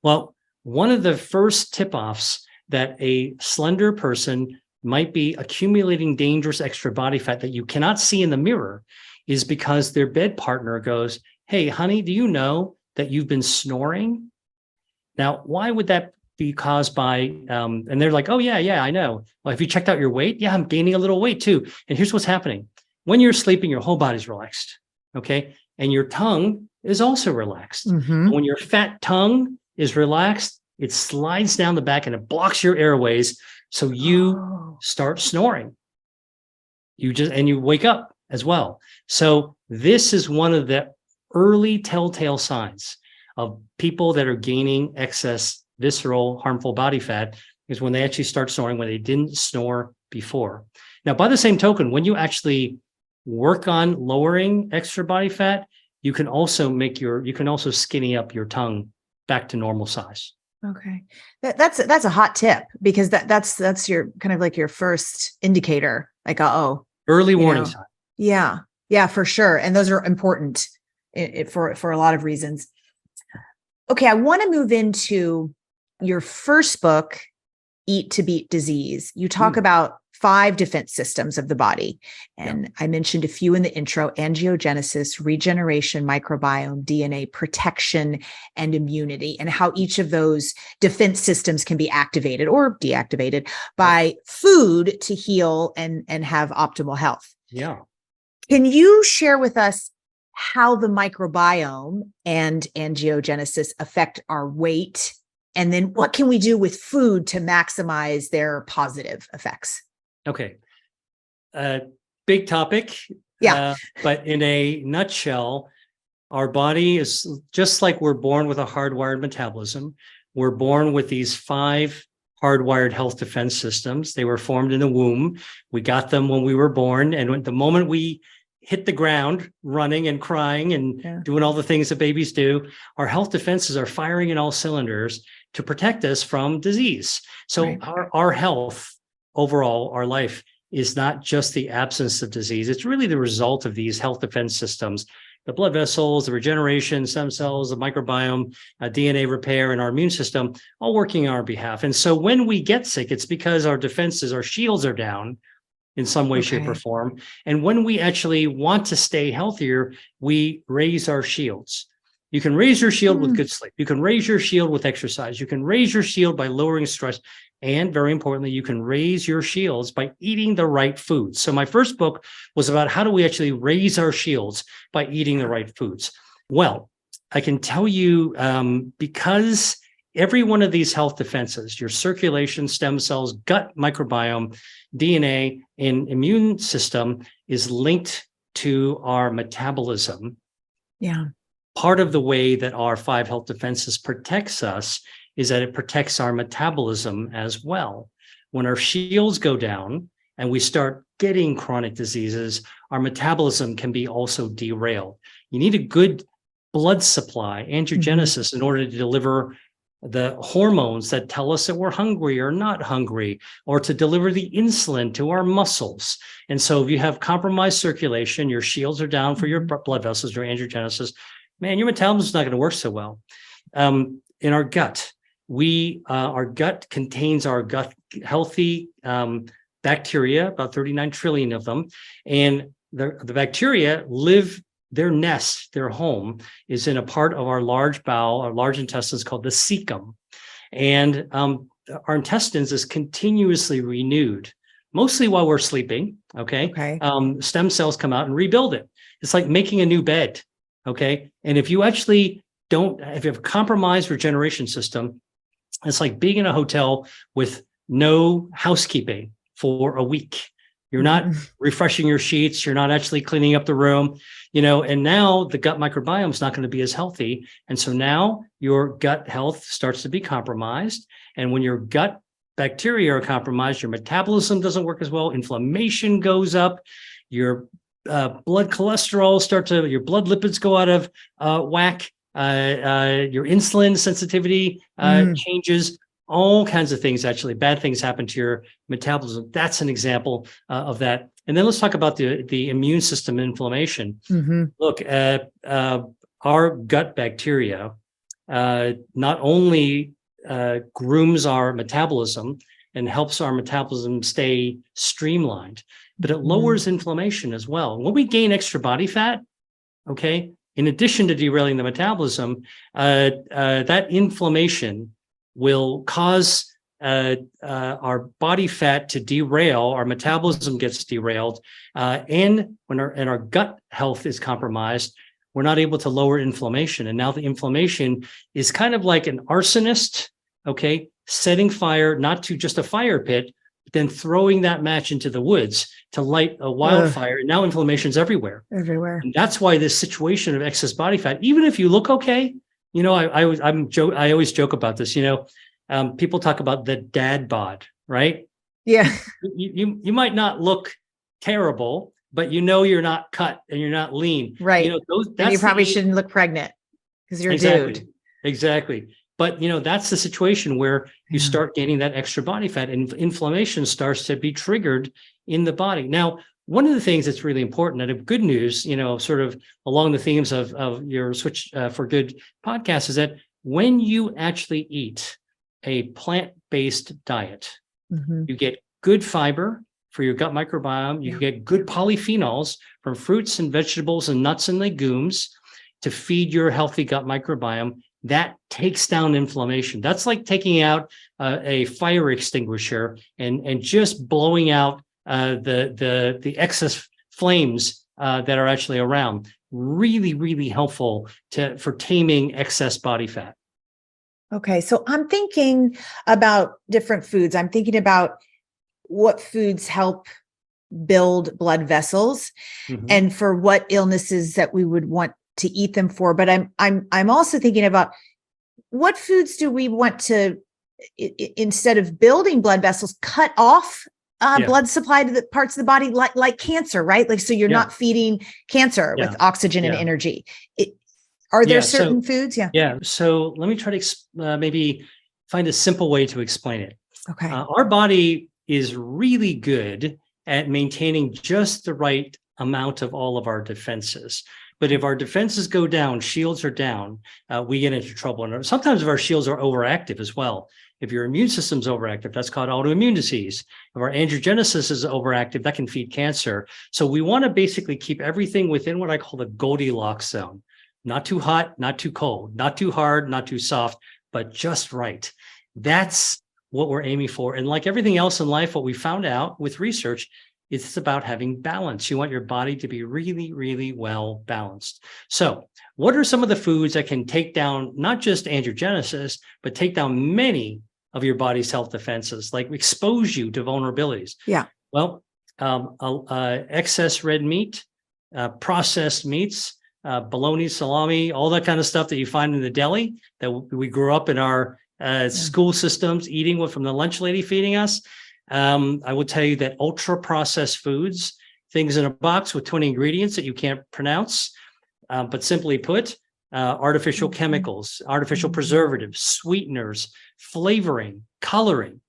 Well, one of the first tip-offs that a slender person might be accumulating dangerous extra body fat that you cannot see in the mirror is because their bed partner goes, hey, honey, do you know that you've been snoring? Now, why would that be caused by, and they're like, oh, yeah, I know. Well, have you checked out your weight? Yeah, I'm gaining a little weight too. And here's what's happening. When you're sleeping, your whole body's relaxed, okay? And your tongue is also relaxed. Mm-hmm. When your fat tongue is relaxed, it slides down the back and it blocks your airways. So you start snoring. You wake up as well. So this is one of the early telltale signs of people that are gaining excess visceral harmful body fat is when they actually start snoring when they didn't snore before. Now, by the same token, when you actually work on lowering extra body fat, you can also skinny up your tongue back to normal size. Okay. That's a hot tip because that's your kind of like your first indicator, like, early warning sign. Yeah. Yeah, for sure. And those are important for a lot of reasons. Okay. I want to move into your first book, Eat to Beat Disease. You talk about 5 defense systems of the body. And I mentioned a few in the intro: angiogenesis, regeneration, microbiome, DNA, protection, and immunity, and how each of those defense systems can be activated or deactivated by food to heal and have optimal health. Yeah. Can you share with us how the microbiome and angiogenesis affect our weight. And then what can we do with food to maximize their positive effects? Okay. Big topic. Yeah. But in a nutshell, our body is just like we're born with a hardwired metabolism. We're born with these 5 hardwired health defense systems. They were formed in the womb. We got them when we were born. And when the moment we hit the ground running and crying and doing all the things that babies do, our health defenses are firing in all cylinders to protect us from disease. So our health overall, our life, is not just the absence of disease. It's really the result of these health defense systems, the blood vessels, the regeneration, stem cells, the microbiome, DNA repair, and our immune system all working on our behalf. And so when we get sick, it's because our defenses, our shields are down in some way, shape, or form. And when we actually want to stay healthier, we raise our shields. You can raise your shield with good sleep. You can raise your shield with exercise. You can raise your shield by lowering stress. And very importantly, you can raise your shields by eating the right foods. So my first book was about how do we actually raise our shields by eating the right foods. Well, I can tell you because every one of these health defenses, your circulation, stem cells, gut microbiome, DNA, and immune system is linked to our metabolism. Yeah. Part of the way that our 5 health defenses protects us is that it protects our metabolism as well. When our shields go down and we start getting chronic diseases, our metabolism can be also derailed. You need a good blood supply, angiogenesis, in order to deliver the hormones that tell us that we're hungry or not hungry, or to deliver the insulin to our muscles. And so if you have compromised circulation, your shields are down for your blood vessels, your angiogenesis, man, your metabolism is not going to work so well. In our gut, our gut contains our gut healthy bacteria, about 39 trillion of them. And the bacteria live, their nest, their home is in a part of our large bowel, our large intestines called the cecum. And our intestines is continuously renewed, mostly while we're sleeping. Okay. Stem cells come out and rebuild it. It's like making a new bed. Okay. And if you actually if you have a compromised regeneration system, it's like being in a hotel with no housekeeping for a week. You're not refreshing your sheets. You're not actually cleaning up the room, and now the gut microbiome is not going to be as healthy. And so now your gut health starts to be compromised. And when your gut bacteria are compromised, your metabolism doesn't work as well. Inflammation goes up. Your blood cholesterol your blood lipids go out of whack. Your insulin sensitivity changes, all kinds of things. Actually, bad things happen to your metabolism. That's an example of that. And then let's talk about the immune system inflammation. Look, our gut bacteria not only grooms our metabolism and helps our metabolism stay streamlined, but it lowers inflammation as well. When we gain extra body fat, in addition to derailing the metabolism, that inflammation will cause our body fat to derail, our metabolism gets derailed, and when our gut health is compromised, we're not able to lower inflammation. And now the inflammation is kind of like an arsonist, setting fire, not to just a fire pit, but then throwing that match into the woods to light a wildfire. And now inflammation's everywhere. And that's why this situation of excess body fat, even if you look okay, I always joke about this, people talk about the dad bod, right? Yeah. You might not look terrible, but you're not cut and you're not lean. Right. And you probably shouldn't look pregnant because you're a dude. Exactly. But, that's the situation where you start gaining that extra body fat and inflammation starts to be triggered in the body. Now, one of the things that's really important and of good news, sort of along the themes of your Switch for Good podcast, is that when you actually eat a plant-based diet, you get good fiber for your gut microbiome. You get good polyphenols from fruits and vegetables and nuts and legumes to feed your healthy gut microbiome. That takes down inflammation. That's like taking out a fire extinguisher and just blowing out the excess flames that are actually around. really, really helpful for taming excess body fat. Okay. So I'm thinking about different foods. I'm thinking about what foods help build blood vessels and for what illnesses that we would want to eat them for. But I'm also thinking about what foods do we want to, instead of building blood vessels, cut off blood supply to the parts of the body, like cancer, right? Like, so you're not feeding cancer with oxygen and energy. Are there certain foods? Yeah. So let me try to maybe find a simple way to explain it. Okay. Our body is really good at maintaining just the right amount of all of our defenses. But if our defenses go down, shields are down, we get into trouble. And sometimes if our shields are overactive as well. If your immune system's overactive, that's called autoimmune disease. If our angiogenesis is overactive, that can feed cancer. So we want to basically keep everything within what I call the Goldilocks zone. Not too hot, not too cold, not too hard, not too soft, but just right. That's what we're aiming for. And like everything else in life, what we found out with research, it's about having balance. You want your body to be really, really well balanced. So what are some of the foods that can take down not just angiogenesis, but take down many of your body's health defenses, like expose you to vulnerabilities? Yeah. Well, excess red meat, processed meats, bologna, salami, all that kind of stuff that you find in the deli that we grew up in our school systems eating from the lunch lady feeding us. I will tell you that ultra processed foods, things in a box with 20 ingredients that you can't pronounce, but simply put, artificial chemicals, artificial preservatives, sweeteners, flavoring, coloring,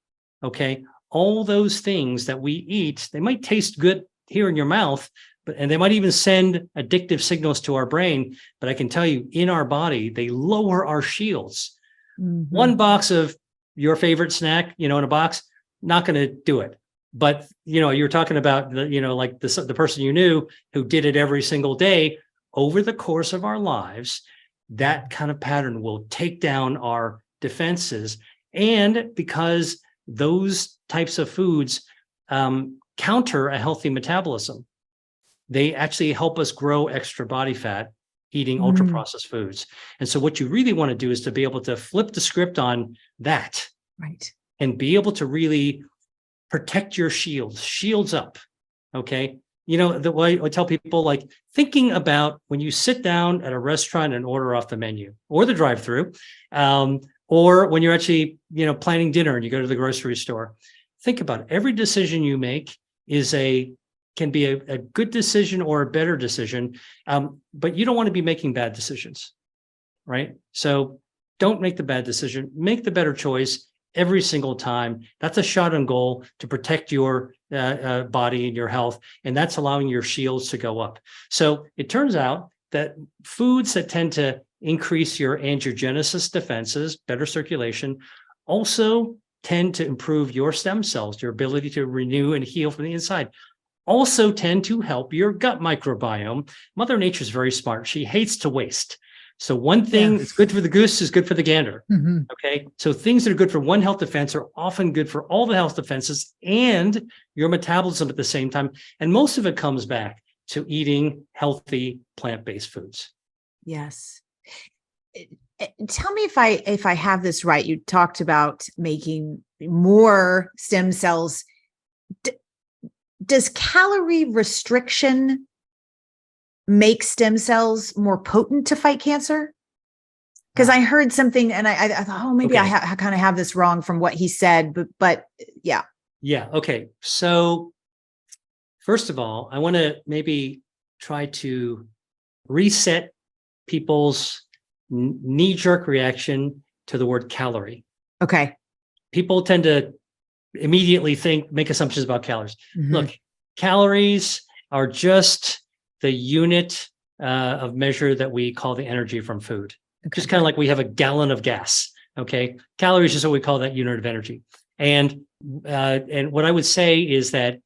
okay? All those things that we eat, they might taste good here in your mouth, and they might even send addictive signals to our brain, but I can tell you, in our body, they lower our shields. One box of your favorite snack, in a box, not going to do it. But, you're talking about, like the person you knew who did it every single day. Over the course of our lives, that kind of pattern will take down our defenses. And because those types of foods counter a healthy metabolism, they actually help us grow extra body fat eating ultra processed foods. And so what you really want to do is to be able to flip the script on that, right, and be able to really protect your shields up. Okay. The way I tell people, like, thinking about when you sit down at a restaurant and order off the menu or the drive-through, or when you're actually, planning dinner and you go to the grocery store, think about it. Every decision you make can be a good decision or a better decision, but you don't want to be making bad decisions, right? So don't make the bad decision, make the better choice every single time. That's a shot on goal to protect your body and your health, and that's allowing your shields to go up. So it turns out that foods that tend to increase your angiogenesis defenses, better circulation, also tend to improve your stem cells, your ability to renew and heal from the inside. Also tend to help your gut microbiome. Mother Nature is very smart. She hates to waste. So one thing that's good for the goose is good for the gander. Okay. So things that are good for one health defense are often good for all the health defenses and your metabolism at the same time. And most of it comes back to eating healthy plant-based foods. Yes. Tell me if I have this right. You talked about making more stem cells. Does calorie restriction make stem cells more potent to fight cancer? Because I heard something and I thought, oh, maybe I kind of have this wrong from what he said, but yeah. Yeah. Okay. So first of all, I want to maybe try to reset people's knee-jerk reaction to the word calorie. Okay. People tend to immediately make assumptions about calories. Look, calories are just the unit of measure that we call the energy from food. Just kind of like we have a gallon of gas. Okay. Calories is what we call that unit of energy. And what I would say is that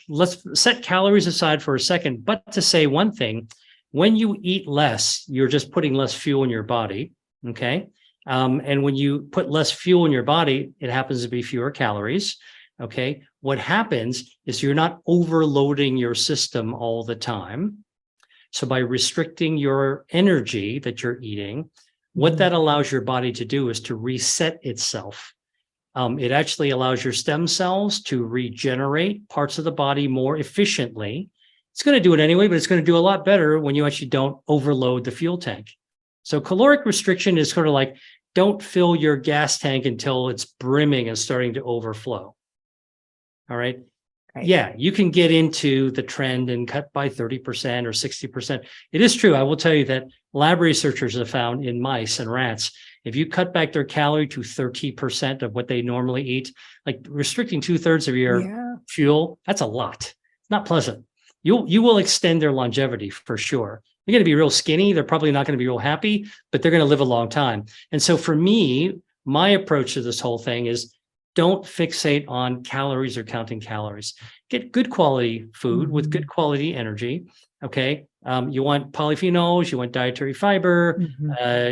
let's set calories aside for a second, but to say one thing, when you eat less, you're just putting less fuel in your body. Okay. And when you put less fuel in your body, it happens to be fewer calories. Okay. What happens is you're not overloading your system all the time. So by restricting your energy that you're eating, what that allows your body to do is to reset itself. It actually allows your stem cells to regenerate parts of the body more efficiently. It's going to do it anyway, but it's going to do a lot better when you actually don't overload the fuel tank. So caloric restriction is sort of like, don't fill your gas tank until it's brimming and starting to overflow. All right. Right. Yeah, you can get into the trend and cut by 30% or 60%. It is true. I will tell you that lab researchers have found in mice and rats, if you cut back their calorie to 30% of what they normally eat, like restricting 2/3 of your fuel, that's a lot. It's not pleasant. You will extend their longevity for sure. They're going to be real skinny. They're probably not going to be real happy, but they're going to live a long time. And so for me, my approach to this whole thing is, don't fixate on calories or counting calories. Get good quality food with good quality energy. Okay. You want polyphenols, you want dietary fiber,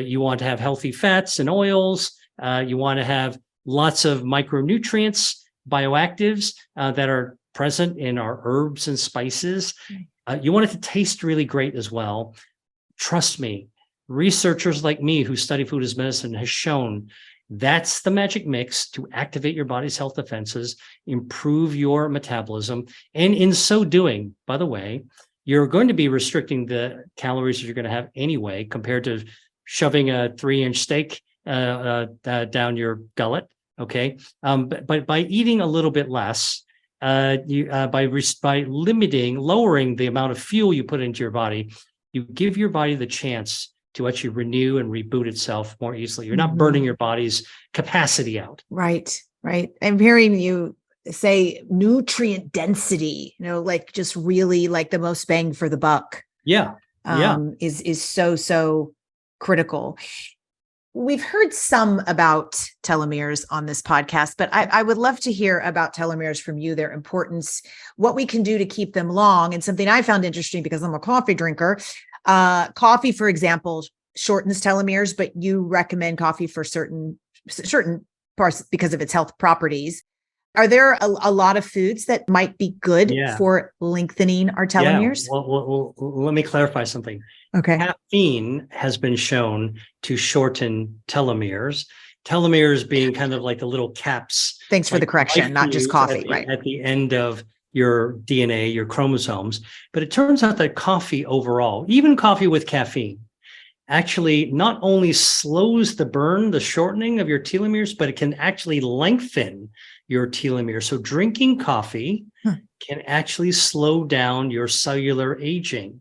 you want to have healthy fats and oils. You want to have lots of micronutrients, bioactives that are present in our herbs and spices. You want it to taste really great as well. Trust me, researchers like me who study food as medicine has shown that's the magic mix to activate your body's health defenses, improve your metabolism. And in so doing, by the way, you're going to be restricting the calories that you're going to have anyway, compared to shoving a 3-inch steak down your gullet. Okay. But by eating a little bit less, by lowering the amount of fuel you put into your body, you give your body the chance to actually renew and reboot itself more easily. You're not burning your body's capacity out. Right. I'm hearing you say nutrient density, like just really like the most bang for the buck. Yeah. Is so critical. We've heard some about telomeres on this podcast, but I would love to hear about telomeres from you, their importance, what we can do to keep them long. And something I found interesting because I'm a coffee drinker. Coffee, for example, shortens telomeres, but you recommend coffee for certain parts because of its health properties. Are there a lot of foods that might be good for lengthening our telomeres? Yeah. Well, let me clarify something. Okay. Caffeine has been shown to shorten telomeres. Telomeres being kind of like the little caps. Thanks for the correction, not just coffee, right? At the end of your DNA, your chromosomes. But it turns out that coffee overall, even coffee with caffeine, actually not only slows the burn, the shortening of your telomeres, but it can actually lengthen your telomeres. So drinking coffee can actually slow down your cellular aging.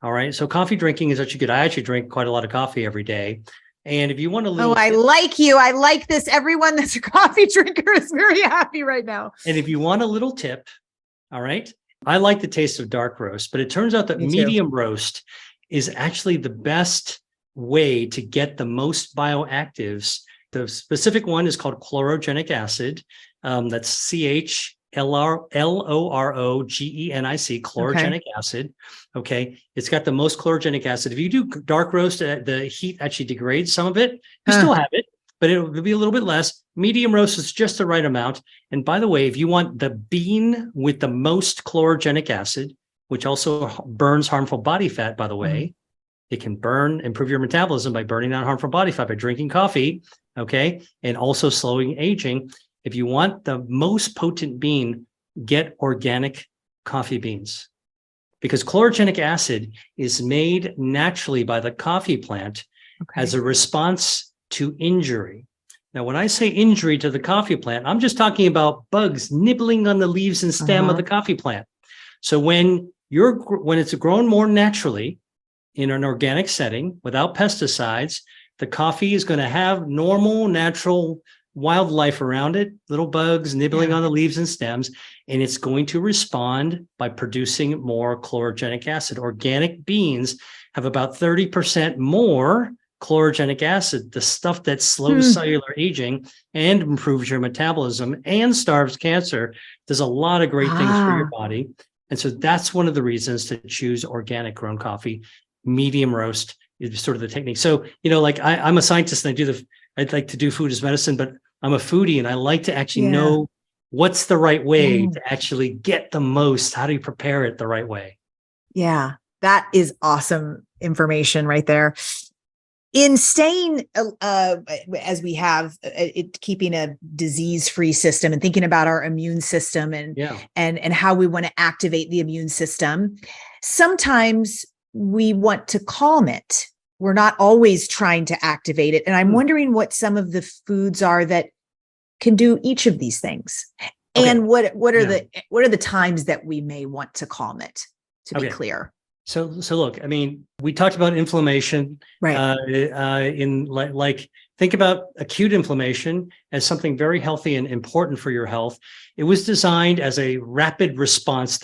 All right. So coffee drinking is actually good. I actually drink quite a lot of coffee every day. And if you want a little... I like you. I like this. Everyone that's a coffee drinker is very happy right now. And if you want a little tip, all right, I like the taste of dark roast, but it turns out that medium roast is actually the best way to get the most bioactives. The specific one is called chlorogenic acid. That's CHLOROGENIC, chlorogenic acid. Okay. It's got the most chlorogenic acid. If you do dark roast, the heat actually degrades some of it. You still have it, but it will be a little bit less. Medium roast is just the right amount. And by the way, if you want the bean with the most chlorogenic acid, which also burns harmful body fat, by the way, it can improve your metabolism by burning down harmful body fat by drinking coffee, okay, and also slowing aging. If you want the most potent bean, get organic coffee beans, because chlorogenic acid is made naturally by the coffee plant as a response to injury. Now, when I say injury to the coffee plant, I'm just talking about bugs nibbling on the leaves and stem of the coffee plant. So when it's grown more naturally in an organic setting without pesticides, the coffee is going to have normal, natural wildlife around it, little bugs nibbling on the leaves and stems, and it's going to respond by producing more chlorogenic acid. Organic beans have about 30% more chlorogenic acid, the stuff that slows cellular aging and improves your metabolism and starves cancer. There's a lot of great things for your body. And so that's one of the reasons to choose organic grown coffee. Medium roast is sort of the technique. So, like I'm a scientist and I'd like to do food as medicine, but I'm a foodie and I like to actually know what's the right way to actually get the most. How do you prepare it the right way? Yeah. That is awesome information right there. In staying, as we have keeping a disease-free system and thinking about our immune system and how we want to activate the immune system, sometimes we want to calm it. We're not always trying to activate it. And I'm wondering what some of the foods are that can do each of these things. Okay. And what are the times that we may want to calm it, to be clear? So look, I mean, we talked about inflammation, right? Think about acute inflammation as something very healthy and important for your health. It was designed as a rapid response.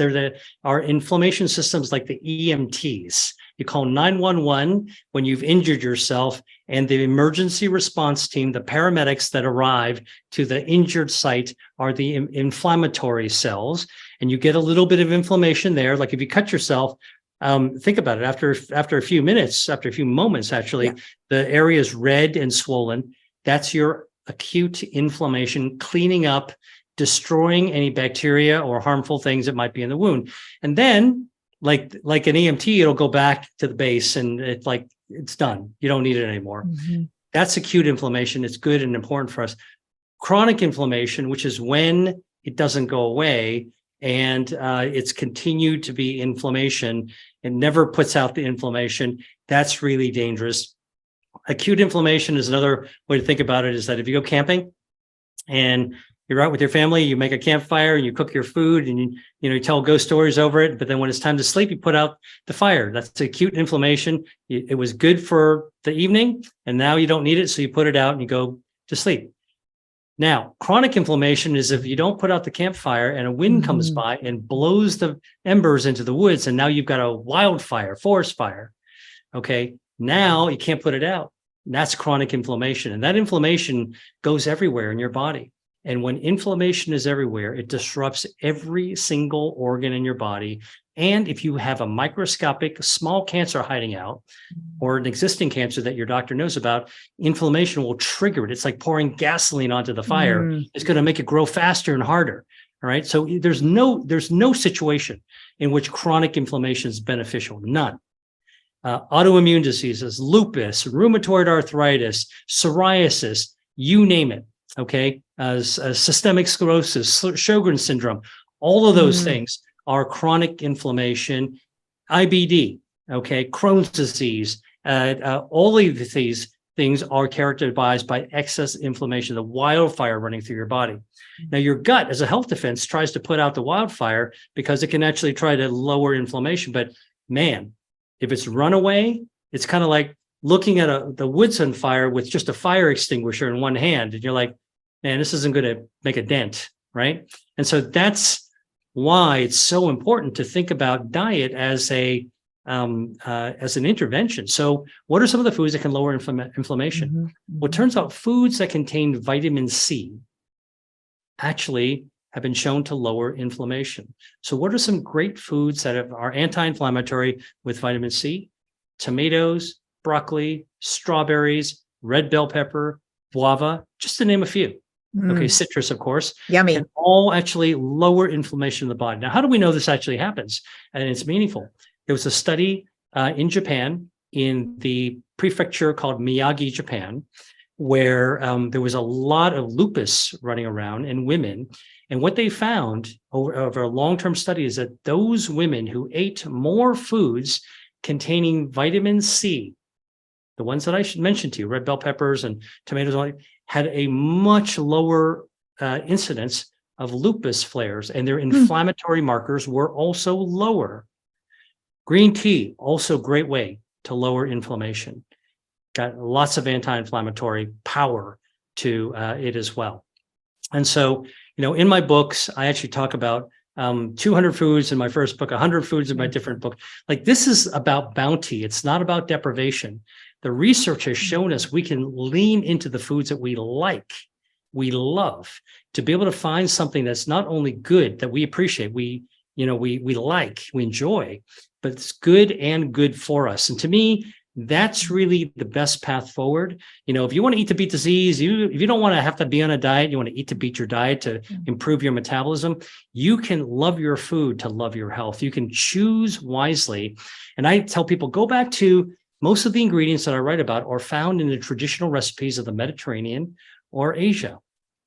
Our inflammation systems like the EMTs. You call 911 when you've injured yourself, and the emergency response team, the paramedics that arrive to the injured site, are the inflammatory cells. And you get a little bit of inflammation there. Like if you cut yourself, think about it. After a few moments, the area is red and swollen. That's your acute inflammation, cleaning up, destroying any bacteria or harmful things that might be in the wound. And then, like an EMT, it'll go back to the base, and it's done. You don't need it anymore. Mm-hmm. That's acute inflammation. It's good and important for us. Chronic inflammation, which is when it doesn't go away and it's continued to be inflammation. It never puts out the inflammation. That's really dangerous. Acute inflammation is another way to think about it, is that if you go camping and you're out with your family, you make a campfire and you cook your food and you tell ghost stories over it. But then when it's time to sleep, you put out the fire. That's acute inflammation. It was good for the evening and now you don't need it. So you put it out and you go to sleep. Now, chronic inflammation is if you don't put out the campfire and a wind comes by and blows the embers into the woods, and now you've got a wildfire, forest fire. Okay, now you can't put it out. And that's chronic inflammation. And that inflammation goes everywhere in your body. And when inflammation is everywhere, it disrupts every single organ in your body. And if you have a microscopic small cancer hiding out, or an existing cancer that your doctor knows about, inflammation will trigger it. It's like pouring gasoline onto the fire. It's going to make it grow faster and harder. All right. So there's no situation in which chronic inflammation is beneficial. None. Autoimmune diseases, lupus, rheumatoid arthritis, psoriasis, you name it. Okay. Systemic sclerosis, Sjogren's syndrome, all of those things are chronic inflammation. IBD, okay, Crohn's disease, all of these things are characterized by excess inflammation, the wildfire running through your body. Now, your gut, as a health defense, tries to put out the wildfire because it can actually try to lower inflammation. But man, if it's run away, it's kind of like looking at the woods on fire with just a fire extinguisher in one hand, and you're like, man, this isn't going to make a dent, right? And so that's why it's so important to think about diet as an intervention. So what are some of the foods that can lower inflammation? Well, it turns out foods that contain vitamin C actually have been shown to lower inflammation. So what are some great foods that are anti-inflammatory with vitamin C? Tomatoes, broccoli, strawberries, red bell pepper, guava, just to name a few. Okay, citrus, of course. Yummy. And all actually lower inflammation in the body. Now, how do we know this actually happens? And it's meaningful. There was a study in Japan, in the prefecture called Miyagi, Japan, where there was a lot of lupus running around in women. And what they found over a long-term study is that those women who ate more foods containing vitamin C, the ones that I should mention to you, red bell peppers and tomatoes, had a much lower incidence of lupus flares, and their inflammatory markers were also lower. Green tea, also a great way to lower inflammation. Got lots of anti-inflammatory power to it as well. And so, in my books, I actually talk about 200 foods in my first book, 100 foods in my different book. Like, this is about bounty. It's not about deprivation. The research has shown us we can lean into the foods that we like, we love, to be able to find something that's not only good, that we appreciate, we like, we enjoy, but it's good and good for us. And to me, That's really the best path forward. If you want to eat to beat disease, if you don't want to have to be on a diet, you want to eat to beat your diet to improve your metabolism, you can love your food to love your health. You can choose wisely. And I tell people, go back to most of the ingredients that I write about are found in the traditional recipes of the Mediterranean or Asia.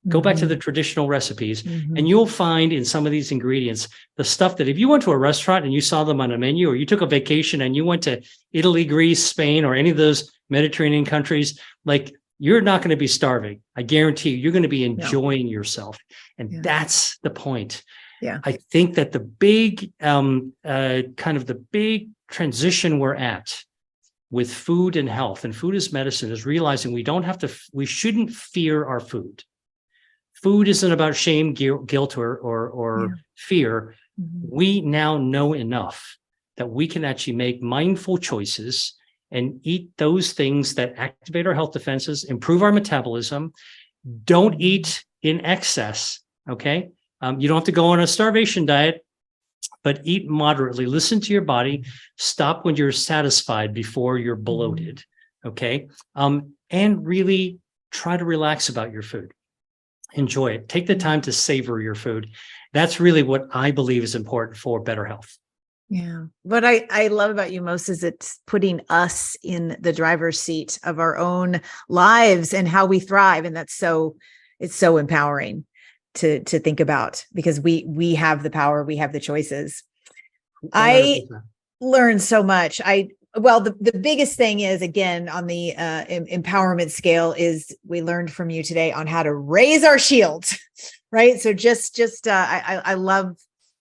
Go back to the traditional recipes, and you'll find in some of these ingredients the stuff that if you went to a restaurant and you saw them on a menu, or you took a vacation and you went to Italy, Greece, Spain, or any of those Mediterranean countries, like, you're not going to be starving. I guarantee you're going to be enjoying yourself. And that's the point. Yeah. I think that the big kind of the big transition we're at with food and health, and food as medicine, is realizing we shouldn't fear our food. Food isn't about shame, guilt, or fear. We now know enough that we can actually make mindful choices and eat those things that activate our health defenses, improve our metabolism. Don't eat in excess, okay? You don't have to go on a starvation diet, but eat moderately. Listen to your body. Stop when you're satisfied before you're bloated, okay? And really try to relax about your food. Enjoy it. Take the time to savor your food. That's really what I believe is important for better health. Yeah. What I love about you most is it's putting us in the driver's seat of our own lives and how we thrive. And it's so empowering to think about, because we have the power, we have the choices. 100%. I learned so much. The biggest thing is, again, on the empowerment scale, is we learned from you today on how to raise our shield, right? So I love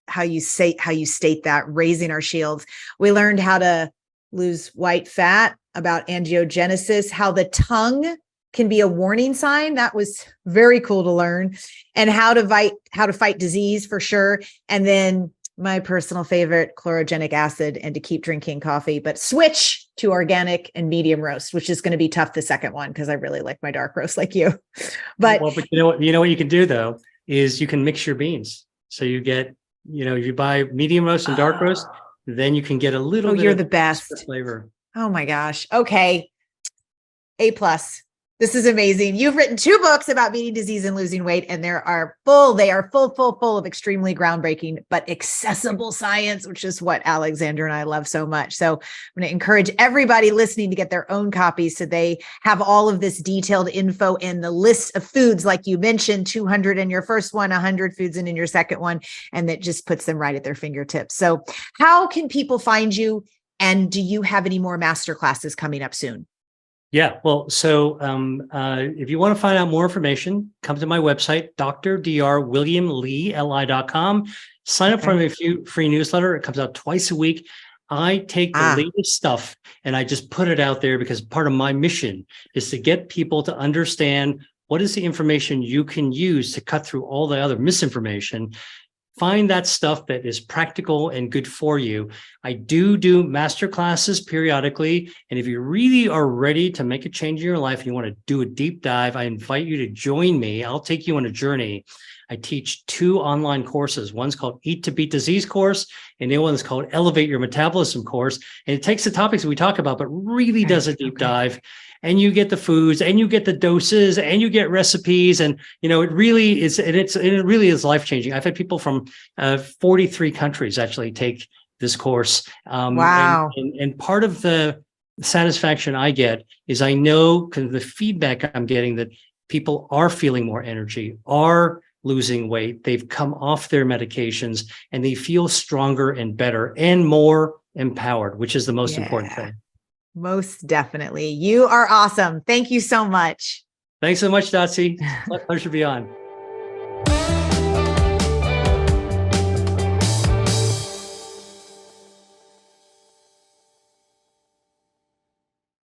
how you state that, raising our shields. We learned how to lose white fat, about angiogenesis, how the tongue can be a warning sign. That was very cool to learn, and how to fight disease for sure. And then my personal favorite, chlorogenic acid, and to keep drinking coffee, but switch to organic and medium roast, which is going to be tough, the second one, because I really like my dark roast like you. But you know what you can do though, is you can mix your beans. So you get, if you buy medium roast and dark roast, then you can get a little bit you're of the best flavor. Oh my gosh. Okay. A+. This is amazing. You've written 2 books about beating disease and losing weight, and they are full of extremely groundbreaking, but accessible science, which is what Alexandra and I love so much. So I'm going to encourage everybody listening to get their own copies, so they have all of this detailed info and the list of foods, like you mentioned, 200 in your first one, 100 foods in your second one, and that just puts them right at their fingertips. So how can people find you? And do you have any more masterclasses coming up soon? Yeah, well, so if you want to find out more information, come to my website, drdrwilliamlee.com. Sign up for my free newsletter. It comes out twice a week. I take the latest stuff and I just put it out there, because part of my mission is to get people to understand what is the information you can use to cut through all the other misinformation. Find that stuff that is practical and good for you. I do master classes periodically. And if you really are ready to make a change in your life and you want to do a deep dive, I invite you to join me. I'll take you on a journey. I teach 2 online courses. One's called Eat to Beat Disease course, and the other one's called Elevate Your Metabolism course. And it takes the topics we talk about, but really does a deep dive. And you get the foods, and you get the doses, and you get recipes, and it really is. It really is life changing. I've had people from 43 countries actually take this course. Wow! And part of the satisfaction I get is I know, because the feedback I'm getting, that people are feeling more energy, are losing weight, they've come off their medications, and they feel stronger and better and more empowered, which is the most important thing. Most definitely. You are awesome. Thank you so much. Thanks so much, Dotsie. It's my pleasure to be on.